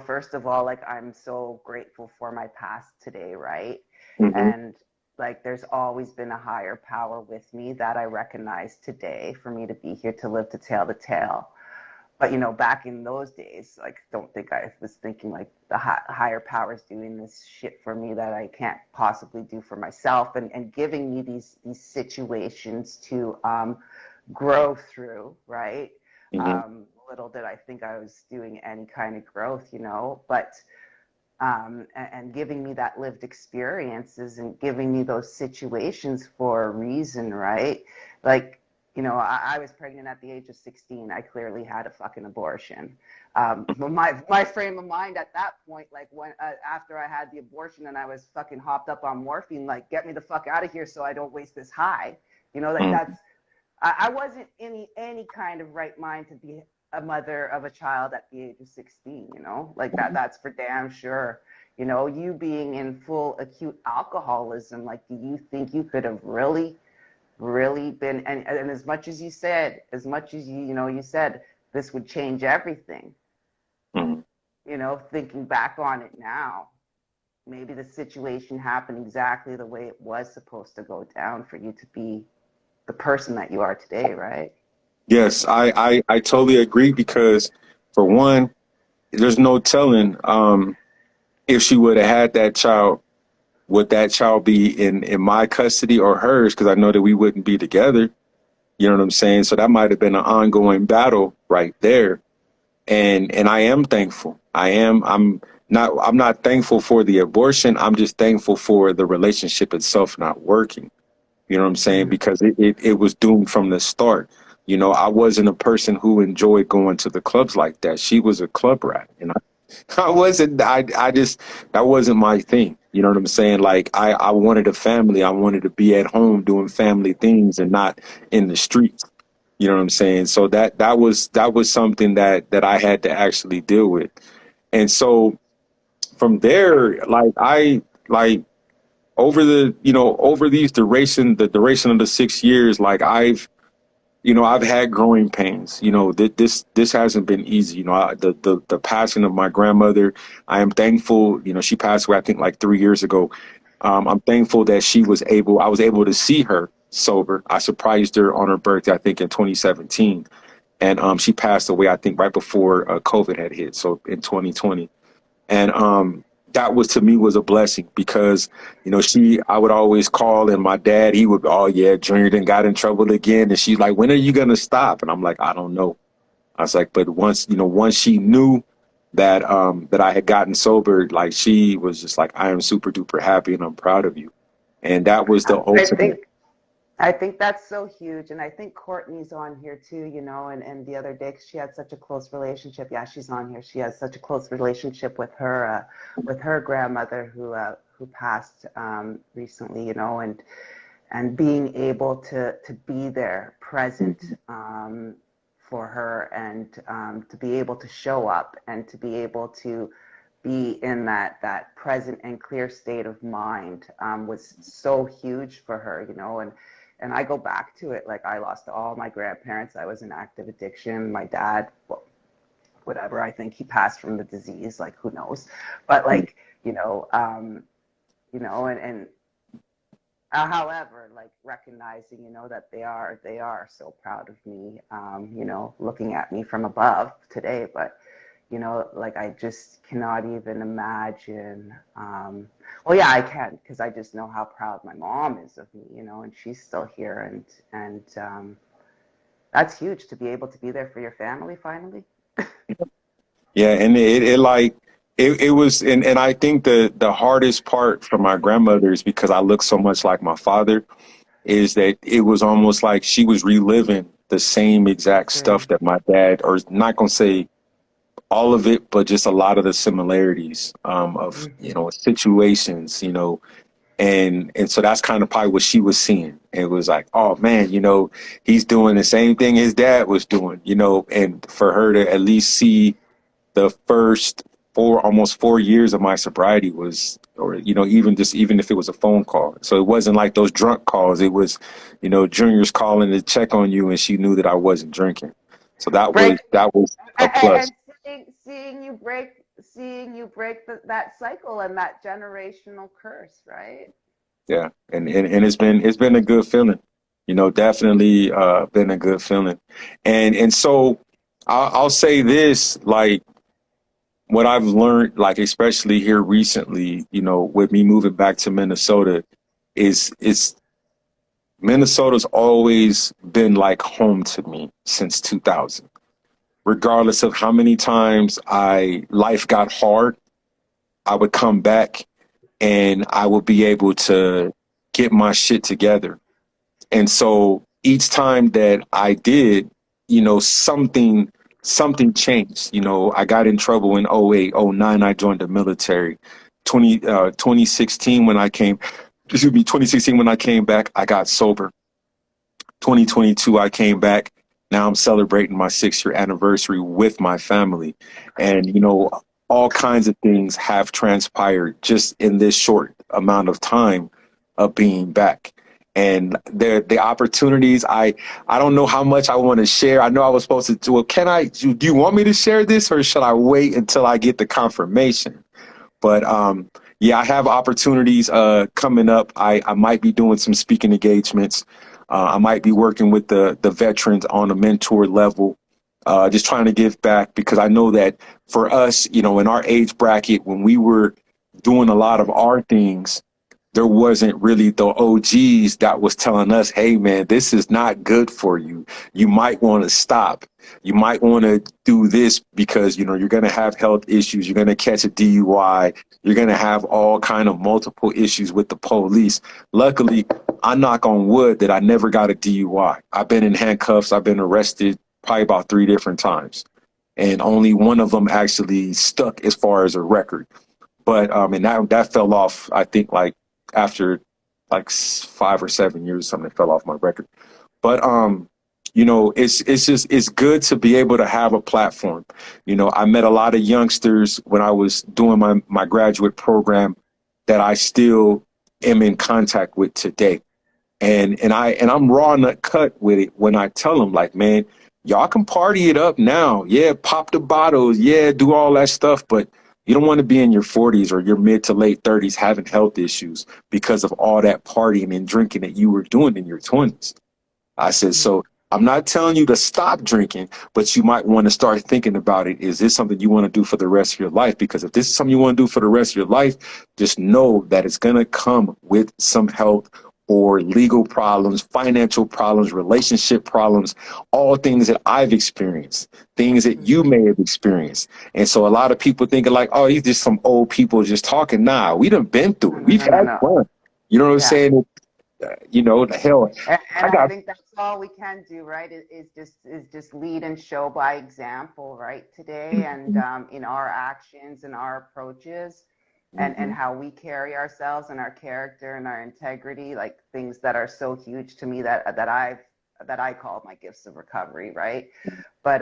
first of all, like, I'm so grateful for my past today, right? mhm, And like, there's always been a higher power with me that I recognize today for me to be here to live to tell the tale. But back in those days, like, don't think I was thinking like the higher powers doing this shit for me that I can't possibly do for myself, and giving me these situations to grow through, right? mhm, Little did I think I was doing any kind of growth, but and giving me that lived experiences and giving me those situations for a reason, right? Like, I was pregnant at the age of 16. I clearly had a fucking abortion. But my frame of mind at that point, like, when after I had the abortion and I was fucking hopped up on morphine, like, get me the fuck out of here so I don't waste this high. Like, mhm, I wasn't in any kind of right mind to be a mother of a child at the age of 16, like that's for damn sure. You being in full acute alcoholism, like, do you think you could have really been, and as much as you said, as much as you said this would change everything, mhm. thinking back on it now, maybe the situation happened exactly the way it was supposed to go down for you to be the person that you are today, right? Yes, I totally agree because for one, there's no telling if she would have had that child, would that child be in my custody or hers? Because I know that we wouldn't be together. You know what I'm saying? So that might have been an ongoing battle right there. And I am thankful. I'm not thankful for the abortion. I'm just thankful for the relationship itself not working. You know what I'm saying? Mm-hmm. Because it was doomed from the start. I wasn't a person who enjoyed going to the clubs like that. She was a club rat. And I wasn't, I just, that wasn't my thing. You know what I'm saying? Like, I wanted a family. I wanted to be at home doing family things and not in the streets. You know what I'm saying? So that was something that I had to actually deal with. And so from there, like over the duration of the 6 years, like I've had growing pains. This hasn't been easy. The passing of my grandmother, I am thankful. She passed away, I think, like 3 years ago. I'm thankful that I was able to see her sober. I surprised her on her birthday, I think, in 2017. And she passed away, I think, right before COVID had hit, so in 2020. And that was, to me, was a blessing because I would always call, and my dad, he would, oh yeah, Junior done got in trouble again, and she's like, when are you gonna stop? And I'm like, I don't know. I was like, but once she knew that I had gotten sober, like, she was just like, I am super duper happy and I'm proud of you. And that was the I ultimate. think I think that's so huge. And I think Courtney's on here too, and the other day, 'cause she had such a close relationship. Yeah, she's on here. She has such a close relationship with her grandmother who passed recently, and being able to be there present for her, and to be able to show up and to be able to be in that present and clear state of mind was so huge for her, and I go back to it. Like, I lost all my grandparents. I was in active addiction. My dad, well, whatever, I think he passed from the disease, like, who knows. But, like, you know, and however, like recognizing, that they are so proud of me, looking at me from above today, but like I just cannot even imagine. Well, yeah, I can, because I just know how proud my mom is of me, and she's still here, and that's huge to be able to be there for your family finally. Yeah, and it like it was, and I think the hardest part for my grandmother is because I look so much like my father, is that it was almost like she was reliving the same exact stuff Mm. that my dad, or not gonna say all of it, but just a lot of the similarities of Hmm. situations, and so that's kind of probably what she was seeing. It was like, oh man, he's doing the same thing his dad was doing, and for her to at least see the first almost 4 years of my sobriety was, or even if it was a phone call, so it wasn't like those drunk calls. It was, juniors calling to check on you, and she knew that I wasn't drinking, so that was Break a plus. and seeing you break that cycle and that generational curse, right? Yeah, and it's been a good feeling, definitely been a good feeling, and so I'll say this, like what I've learned, like especially here recently, with me moving back to Minnesota, is Minnesota's always been like home to me since 2000. Regardless of how many times I life got hard, I would come back and I would be able to get my shit together. And so each time that I did, something changed. I got in trouble in '08, '09. I joined the military. 2016 when I came, excuse me, 2016 when I came back, I got sober. 2022 I came back. Now I'm celebrating my 6 year anniversary with my family. And all kinds of things have transpired just in this short amount of time of being back. And the opportunities, I don't know how much I want to share. I know I was supposed to do. Well, do you want me to share this, or should I wait until I get the confirmation? But yeah, I have opportunities coming up. I might be doing some speaking engagements. I might be working with the veterans on a mentor level, just trying to give back, because I know that for us, in our age bracket, when we were doing a lot of our things, there wasn't really the OGs that was telling us, hey man, this is not good for you. You might want to stop. You might want to do this because, you're going to have health issues. You're going to catch a DUI. You're going to have all kind of multiple issues with the police. Luckily, I knock on wood that I never got a DUI. I've been in handcuffs. I've been arrested probably about 3 different times. And only one of them actually stuck as far as a record. But and that fell off, I think, like after like 5 or 7 years, something fell off my record. But it's good to be able to have a platform. I met a lot of youngsters when I was doing my graduate program that I still am in contact with today. And I'm raw nut cut with it when I tell them, like, man, y'all can party it up now. Yeah, pop the bottles. Yeah, do all that stuff. But you don't want to be in your 40s or your mid to late 30s having health issues because of all that partying and drinking that you were doing in your 20s. I said, so I'm not telling you to stop drinking, but you might want to start thinking about it. Is this something you want to do for the rest of your life? Because if this is something you want to do for the rest of your life, just know that it's going to come with some health or legal problems, financial problems, relationship problems, all things that I've experienced, things that you Hmm. may have experienced. And so a lot of people thinking like, oh, these just some old people just talking. Nah, we done been through No, it. no, We've no, no, had no. fun. You know what I'm Yeah. saying? The hell, And I I got. think that's all we can do, right? Is just lead and show by example, right? Today, and in our actions and our approaches, and Mhm. how we carry ourselves and our character and our integrity, like things that are so huge to me that I call my gifts of recovery, right? But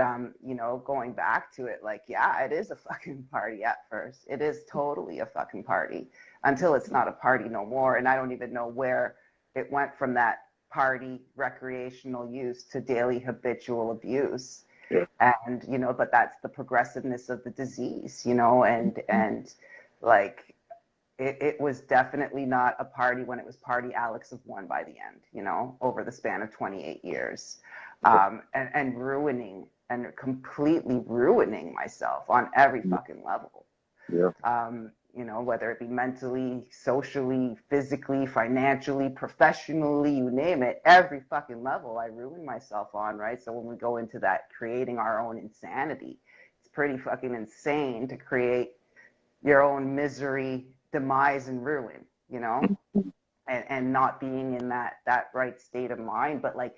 going back to it, like, yeah, it is a fucking party at first. It is totally a fucking party until it's not a party no more, and I don't even know where it went from that party recreational use to daily habitual abuse. Yeah. And but that's the progressiveness of the disease, and like, it was definitely not a party when it was party Alex of one by the end, over the span of 28 years. And ruining and completely ruining myself on every fucking level. Yeah. Whether it be mentally, socially, physically, financially, professionally, you name it, every fucking level I ruined myself on, right? So when we go into that creating our own insanity, it's pretty fucking insane to create your own misery, demise, and ruin, and not being in that right state of mind. But like,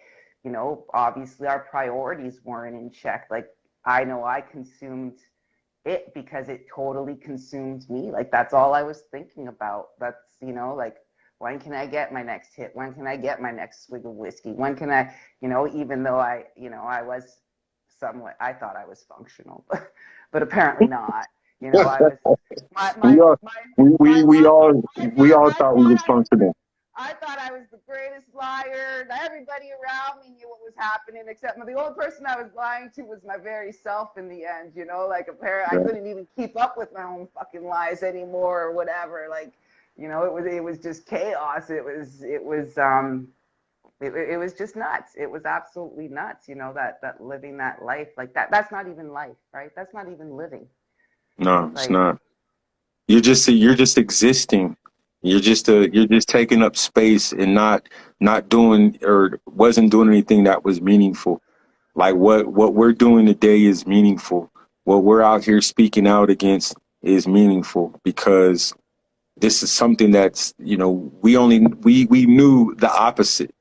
obviously our priorities weren't in check. Like, I know I consumed it because it totally consumed me. Like, that's all I was thinking about. That's, like, when can I get my next hit? When can I get my next swig of whiskey? When can I, even though I was somewhat, I thought I was functional, but apparently not. I was, we all we all I thought we was thought functional. I thought I was the greatest liar. Everybody around me knew what was happening, except the only person I was lying to was my very self in the end, like apparently I couldn't even keep up with my own fucking lies anymore or whatever. Like, it was just chaos. It was just nuts. It was absolutely nuts, that living that life like that. That's not even life, right? That's not even living. No, it's Like, not. You're just existing. You're just taking up space and not doing or wasn't doing anything that was meaningful. Like what we're doing today is meaningful. What we're out here speaking out against is meaningful because this is something that's, we knew the opposite.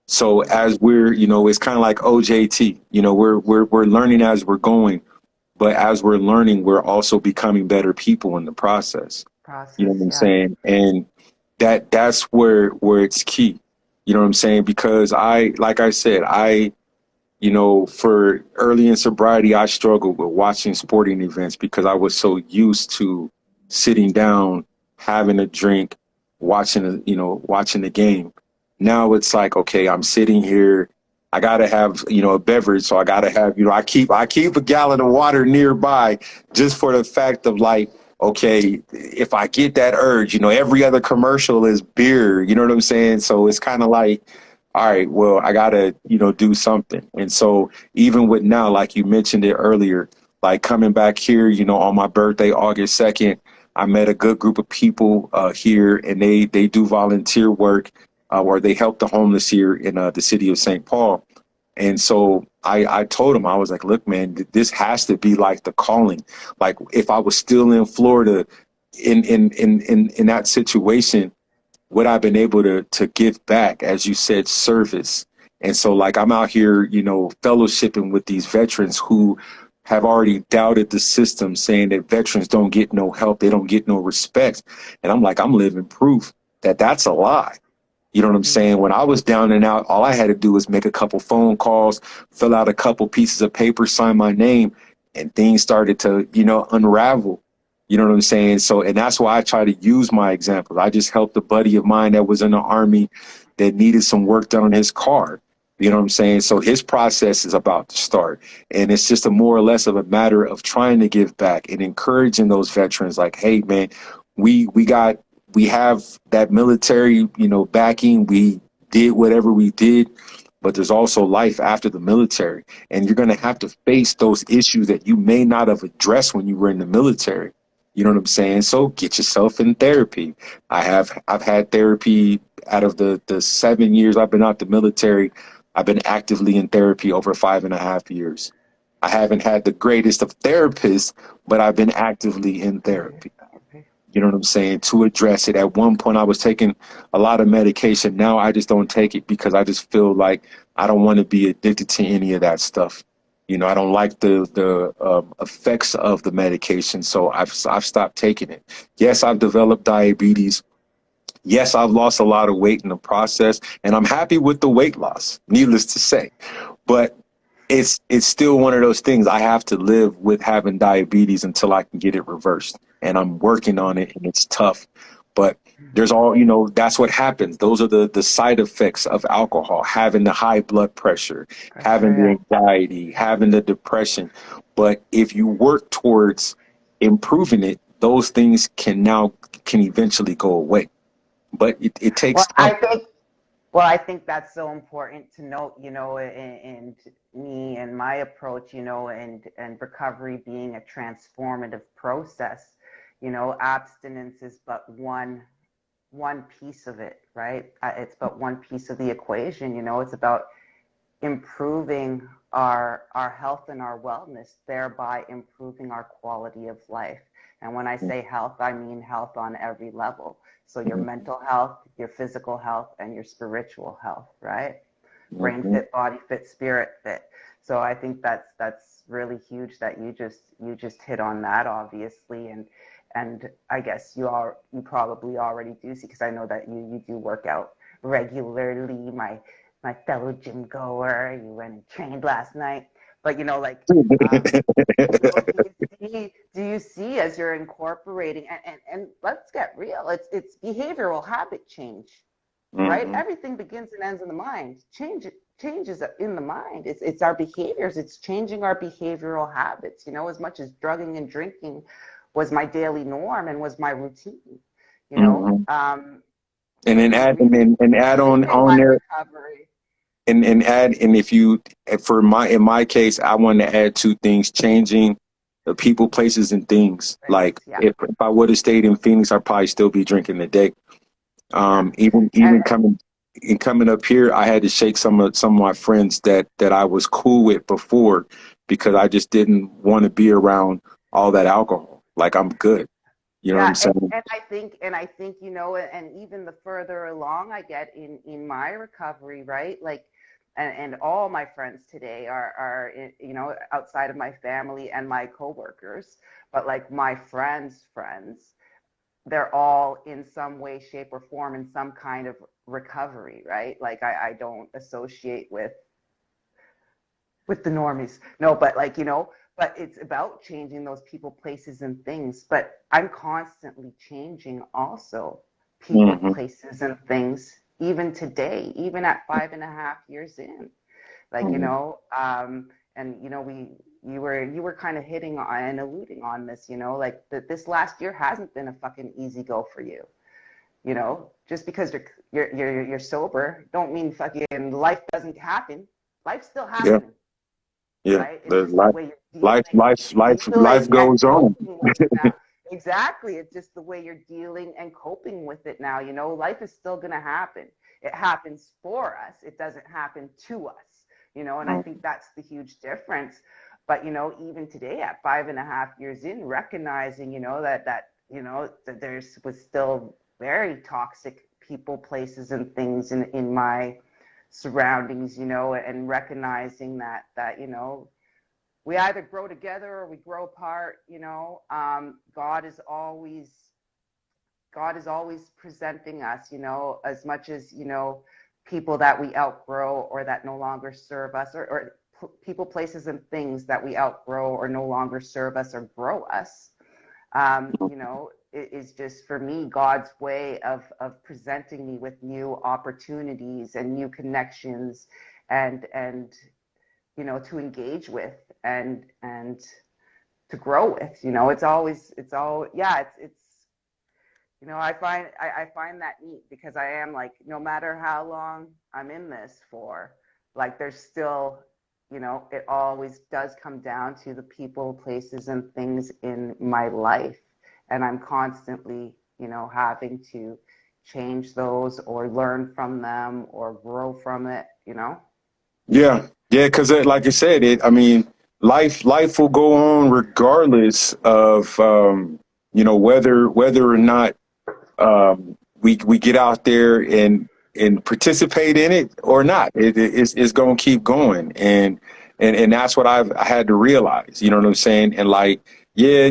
So as we're, it's kind of like OJT, we're learning as we're going, but as we're learning, we're also becoming better people in the process. You know process, what I'm yeah. saying? And that's where it's key. You know what I'm saying? Because like I said, for early in sobriety, I struggled with watching sporting events because I was so used to sitting down, having a drink, watching the game. Now it's like, okay, I'm sitting here. I gotta have, a beverage. So I gotta have, I keep a gallon of water nearby just for the fact of like, okay, if I get that urge, every other commercial is beer. You know what I'm saying? So it's kind of like, all right, well, I gotta, do something. And so even with now, like you mentioned it earlier, like coming back here, on my birthday, August 2nd, I met a good group of people here, and they do volunteer work, or they help the homeless here in the city of St. Paul. And so I told him, I was like, look, man, this has to be like the calling. Like if I was still in Florida in that situation, would I've been able to give back, as you said, service. And so like I'm out here, fellowshipping with these veterans who have already doubted the system, saying that veterans don't get no help, they don't get no respect. And I'm like, I'm living proof that that's a lie. You know what I'm saying? When I was down and out, all I had to do was make a couple phone calls, fill out a couple pieces of paper, sign my name, and things started to, unravel. You know what I'm saying? So, and that's why I try to use my examples. I just helped a buddy of mine that was in the Army that needed some work done on his car. You know what I'm saying? So his process is about to start. And it's just a more or less of a matter of trying to give back and encouraging those veterans like, hey, man, we have that military, backing. We did whatever we did, but there's also life after the military. And you're going to have to face those issues that you may not have addressed when you were in the military. You know what I'm saying? So get yourself in therapy. I've had therapy out of the 7 years I've been out the military. I've been actively in therapy over 5.5 years. I haven't had the greatest of therapists, but I've been actively in therapy. You know what I'm saying? To address it. At one point, I was taking a lot of medication. Now I just don't take it because I just feel like I don't want to be addicted to any of that stuff. I don't like the effects of the medication, so I've stopped taking it. Yes, I've developed diabetes. Yes, I've lost a lot of weight in the process, and I'm happy with the weight loss, needless to say. But it's still one of those things. I have to live with having diabetes until I can get it reversed. And I'm working on it, and it's tough. But there's that's what happens. Those are the side effects of alcohol, having the high blood pressure, having the anxiety, having the depression. But if you work towards improving it, those things can eventually go away. But it takes Well, time. I think that's so important to note, and me and my approach, and recovery being a transformative process. Abstinence is but one piece of it, right? It's but one piece of the equation. It's about improving our health and our wellness, thereby improving our quality of life. And when I say health, I mean health on every level. So your mental health, your physical health, and your spiritual health, right? Brain Mhm. fit, body fit, spirit fit. So I think that's really huge that you just hit on that, obviously. And I guess you probably already do see, because I know that you do work out regularly, my fellow gym goer. You went and trained last night. But um, do you see as you're incorporating, and let's get real, it's behavioral habit change, right? Mhm. Everything begins and ends in the mind. Changes in the mind. It's our behaviors. It's changing our behavioral habits. As much as drugging and drinking was my daily norm and was my routine. You know, Mhm. um, And then but to add really on begin my there, recovery. and add, and if you, in my case, I want to add two things: changing the people, places, and things. Like Yeah, if I would have stayed in Phoenix, I'd probably still be drinking today. yeah, and Even coming up here, I had to shake some of my friends that I was cool with before, because I just didn't want to be around all that alcohol. Like, I'm good. You know what I'm yeah, saying? and I think and even the further along I get in my recovery, right? Like, and all my friends today are outside of my family and my coworkers, but like my friends, they're all in some way, shape, or form in some kind of recovery, right? Like I don't associate with the normies. No, but but it's about changing those people, places, and things. But I'm constantly changing also people, Hmm. places, and things, even today, even at 5.5 years in. Like, Hmm. and you were kind of hitting on and alluding on this, like that this last year hasn't been a fucking easy go for you. Just because you're sober, don't mean fucking life doesn't happen. Life's still Yeah, happening, yeah. right? It's The just the way you're life dealing and goes on. coping with it now. Exactly. It's just the way you're dealing and coping with it now. Life is still going to happen. It happens for us. It doesn't happen to us, and I think that's the huge difference. But, even today at 5.5 years in, recognizing, that there's was still very toxic people, places, and things in my surroundings, and recognizing that we either grow together or we grow apart. God is always presenting us, as much as people that we outgrow or that no longer serve us, or people, places, and things that we outgrow or no longer serve us or grow us. It is just, for me, God's way of presenting me with new opportunities and new connections, and to engage with, and to grow with. I find that neat, because I am like, no matter how long I'm in this for, like, there's still, it always does come down to the people, places, and things in my life. And I'm constantly, having to change those or learn from them or grow from it. Yeah, yeah. Because like I said, I mean, life will go on regardless of whether or not we get out there and participate in it or not. It's going to keep going, and that's what I had to realize. You know what I'm saying? And like, yeah,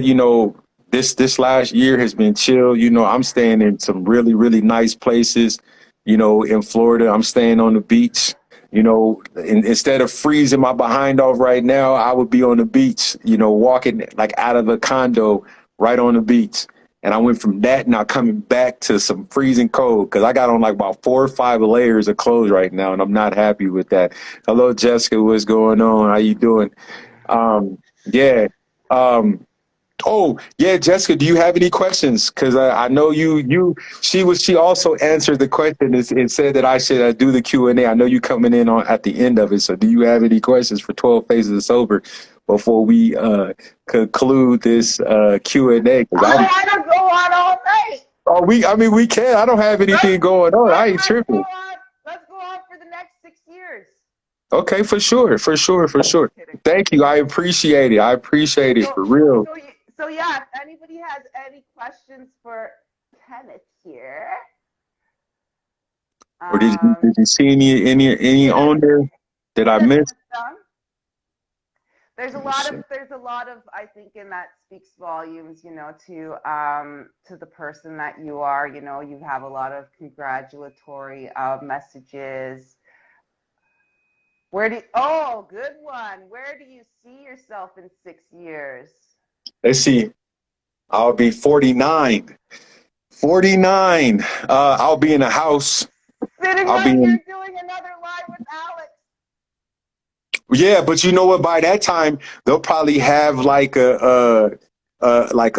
this last year has been chill. I'm staying in some really really nice places. In Florida, I'm staying on the beach. Instead of freezing my behind off right now, I would be on the beach. Walking like out of the condo right on the beach. And I went from that now coming back to some freezing cold, because I got on like about 4 or 5 layers of clothes right now, and I'm not happy with that. Hello, Jessica. What's going on? How you doing? Yeah. Um, Oh yeah, Jessica, do you have any questions? Because I know she also answered the question and said that I should do the Q&A. I know you coming in on at the end of it. So do you have any questions for 12 Phases of Sober before we conclude this Q&A? Because I I'm want to go on all night. oh we can. I don't have anything going on. I ain't tripping. Let's go on for the next 6 years. Okay, for sure, for sure, for sure. Kidding. Thank you. I appreciate it. I appreciate it for real. So yeah, if anybody has any questions for Kenneth here. Or did you see any on there that I missed? There's a lot of I think, and that speaks volumes, to the person that you are. You have a lot of congratulatory messages. Good one. Where do you see yourself in 6 years? Let's see. I'll be 49. 49. I'll be in a house. Sitting right here doing another live with Alex. Yeah, but you know what? By that time, they'll probably have like a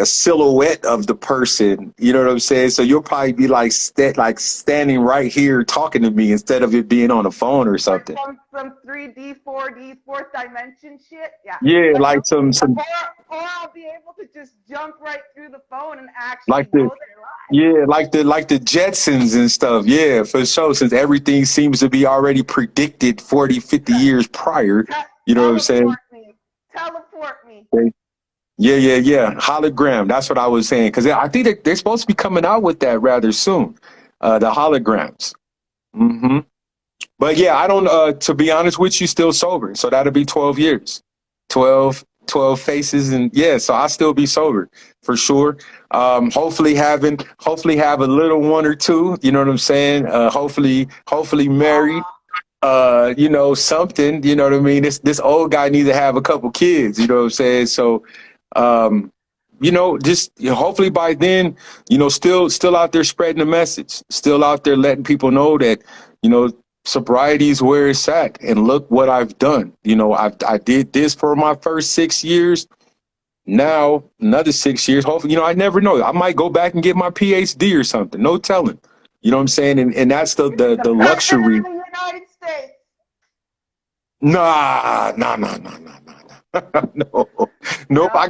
silhouette of the person. You know what I'm saying? So you'll probably be like standing right here talking to me instead of it being on a phone or something. Some 3D, 4D, fourth dimension shit. Yeah. Yeah, like some. Or I'll be able to just jump right through the phone and actually go there live. Yeah, like the Jetsons and stuff. Yeah, for sure. Since everything seems to be already predicted 40, 50 years prior. You know what I'm saying? Teleport me. Yeah. Hologram. That's what I was saying. Because I think they're supposed to be coming out with that rather soon. The holograms. Mm-hmm. But yeah, I don't, to be honest with you, still sober. So that'll be 12 years. 12 faces. And yeah, so I'll still be sober for sure. Hopefully have a little one or two, you know what I'm saying? Hopefully married. Something, you know what I mean? This old guy needs to have a couple kids, you know what I'm saying? So, hopefully by then, still out there spreading the message, still out there letting people know that, sobriety is where it's at, and look what I've done. I did this for my first 6 years. Now another 6 years. Hopefully, I never know. I might go back and get my PhD or something. No telling. You know what I'm saying? And that's the luxury. In the United States. Nah. Nope. I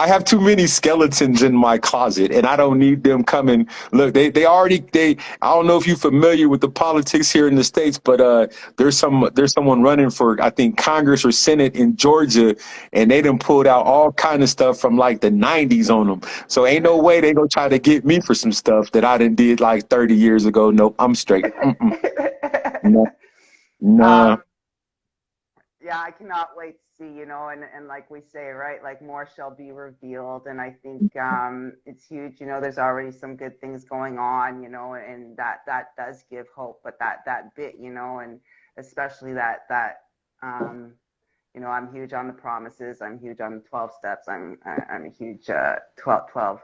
have too many skeletons in my closet, and I don't need them coming. Look, I don't know if you're familiar with the politics here in the States, but there's someone running for, I think, Congress or Senate in Georgia, and they done pulled out all kind of stuff from like the 90s on them. So ain't no way they gonna try to get me for some stuff that I done did like 30 years ago. Nope, I'm straight. No. Nah. Yeah, I cannot wait to see, and like we say, right, like more shall be revealed. And I think it's huge, there's already some good things going on, and that does give hope. But that bit, and especially that I'm huge on the promises. I'm huge on the 12 steps. I'm a huge 12,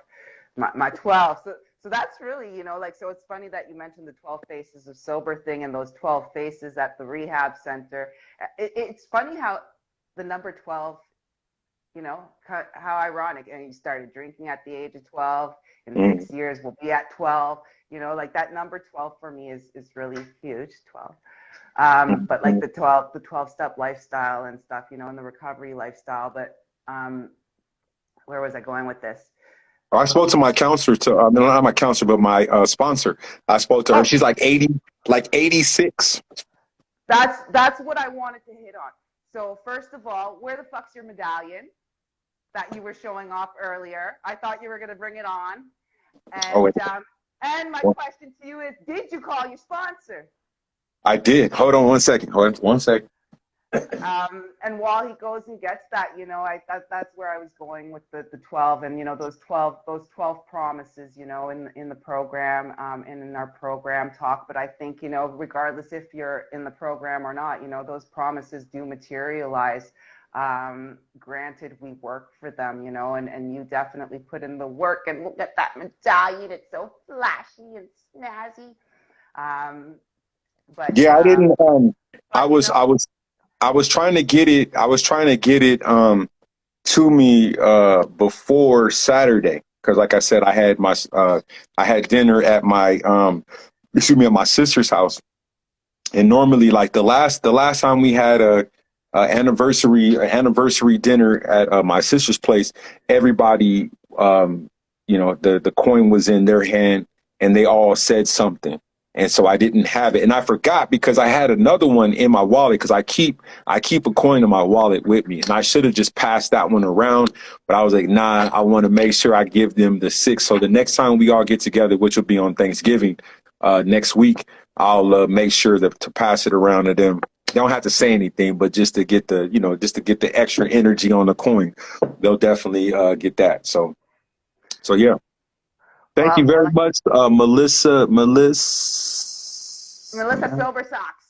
my 12. So that's really, so it's funny that you mentioned the 12 Faces of Sober thing and those 12 faces at the rehab center. It's funny how the number 12, how ironic. And you started drinking at the age of 12. In 6 years, we'll be at 12. Like that number 12 for me is really huge, 12. But like the 12-step lifestyle and stuff, and the recovery lifestyle. But where was I going with this? I spoke to my counselor, not my counselor, but my sponsor. I spoke to her. She's like 86. That's what I wanted to hit on. So first of all, where the fuck's your medallion that you were showing off earlier? I thought you were going to bring it on. And my question to you is, did you call your sponsor? I did. Hold on one second. And while he goes and gets that, that's where I was going with the 12 and, those 12 promises, in the program, and in our program talk. But I think, regardless if you're in the program or not, those promises do materialize. Granted, we work for them, and you definitely put in the work, and look at that medallion. It's so flashy and snazzy. But yeah, I didn't, I was trying to get it. to me before Saturday, because like I said, I had dinner at my at my sister's house, and normally like the last time we had a anniversary dinner at my sister's place, everybody the coin was in their hand and they all said something. And so I didn't have it, and I forgot because I had another one in my wallet, because I keep a coin in my wallet with me, and I should have just passed that one around, but I was like, nah, I want to make sure I give them the six, so the next time we all get together, which will be on Thanksgiving next week, I'll make sure to pass it around to them. They don't have to say anything, but just to get the extra energy on the coin, they'll definitely get that. So yeah. Thank you very Well, much, Melissa. Melissa Melissa Sober Socks.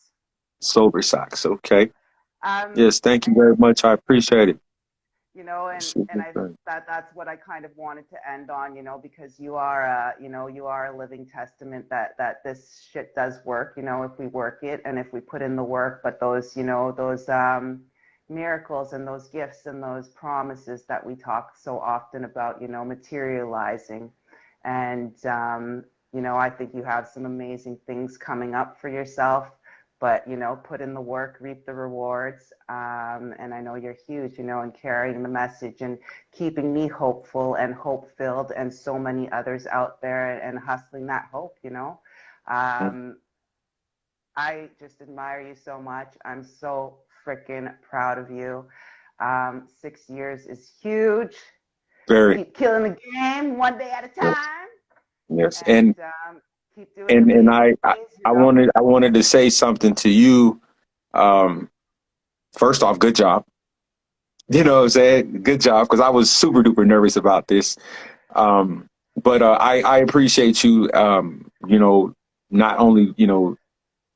Sober Socks. Okay. Um, Yes. Thank you very much. I appreciate it. and I that's what I kind of wanted to end on, because you are a living testament that this shit does work, if we work it and if we put in the work. But those miracles and those gifts and those promises that we talk so often about, materializing. And I think you have some amazing things coming up for yourself, but put in the work, reap the rewards. And I know you're huge, in carrying the message and keeping me hopeful and hope filled, and so many others out there, and hustling that hope. I just admire you so much. I'm so freaking proud of you. 6 years is huge. Very. Keep killing the game one day at a Yes. time, Yes. and keep doing And amazing I things. wanted to say something to you. Um, First off, good job. You know what I'm saying? Good job, because I was super duper nervous about this. Um, but I appreciate you. Not only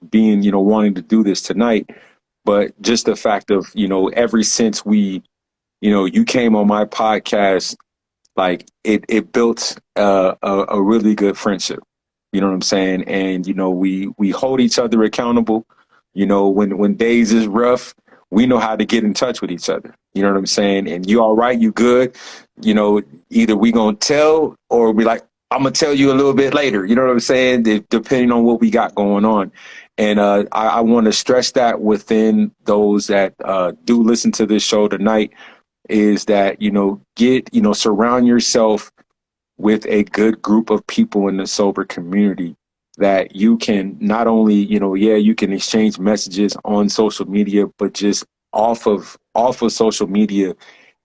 being wanting to do this tonight, but just the fact of ever since you came on my podcast, like it built a really good friendship. You know what I'm saying? And we hold each other accountable. When days is rough, we know how to get in touch with each other. You know what I'm saying? And you all right, you good. Either we gonna tell, or we like, I'm gonna tell you a little bit later. You know what I'm saying? Depending on what we got going on. And I want to stress that within those that do listen to this show tonight, is that surround yourself with a good group of people in the sober community, that you can not only you can exchange messages on social media, but just off of social media,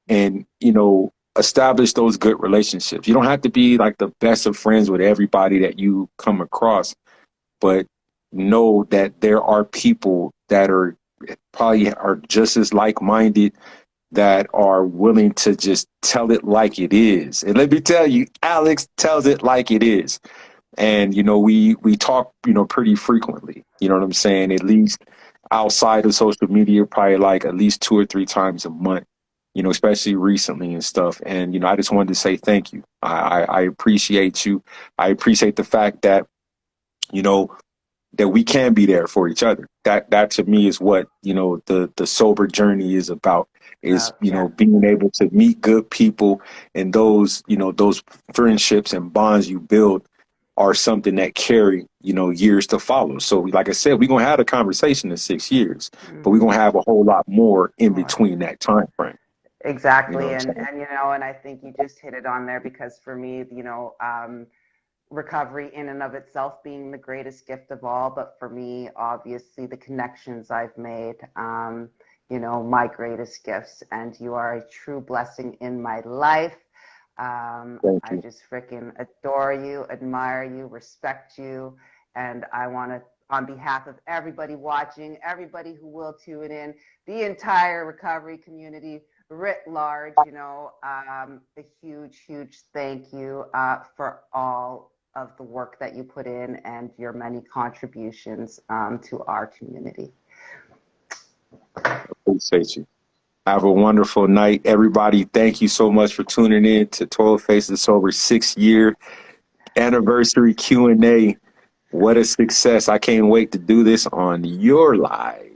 and establish those good relationships. You don't have to be like the best of friends with everybody that you come across, but know that there are people that are just as like-minded, that are willing to just tell it like it is. And let me tell you, Alex tells it like it is. And we talk pretty frequently. You know what I'm saying? At least outside of social media, probably like at least 2 or 3 times a month. Especially recently and stuff. And I just wanted to say thank you. I appreciate you. I appreciate the fact that you know that we can be there for each other. That to me is what the sober journey is about. Is Yeah. being able to meet good people, and those friendships and bonds you build are something that carry years to follow. So like I said, we're gonna have a conversation in 6 years, but we're gonna have a whole lot more in More. between that time frame. You know Exactly. what I'm And, saying? and I think you just hit it on there, because for me, recovery in and of itself being the greatest gift of all, but for me, obviously, the connections I've made, my greatest gifts. And you are a true blessing in my life. Thank I you. just freaking adore you, admire you, respect you. And I want to, on behalf of everybody watching, everybody who will tune in, the entire recovery community writ large, a huge, huge thank you for all of the work that you put in and your many contributions to our community. Appreciate you. Have a wonderful night, everybody. Thank you so much for tuning in to 12 Faces Sober 6-year anniversary Q&A. What a success. I can't wait to do this on your live.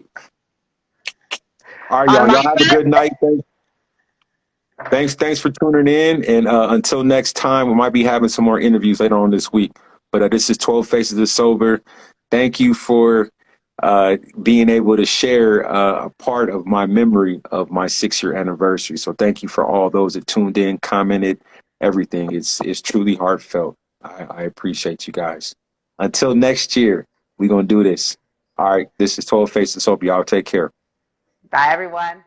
All right, y'all. Y'all have a good night. Thanks for tuning in. And until next time, we might be having some more interviews later on this week. But this is 12 Faces of Sober. Thank you for being able to share a part of my memory of my 6-year anniversary. So thank you for all those that tuned in, commented, everything. It's truly heartfelt. I appreciate you guys. Until next year, we're going to do this. All right. This is 12 Faces of Sober. Y'all take care. Bye, everyone.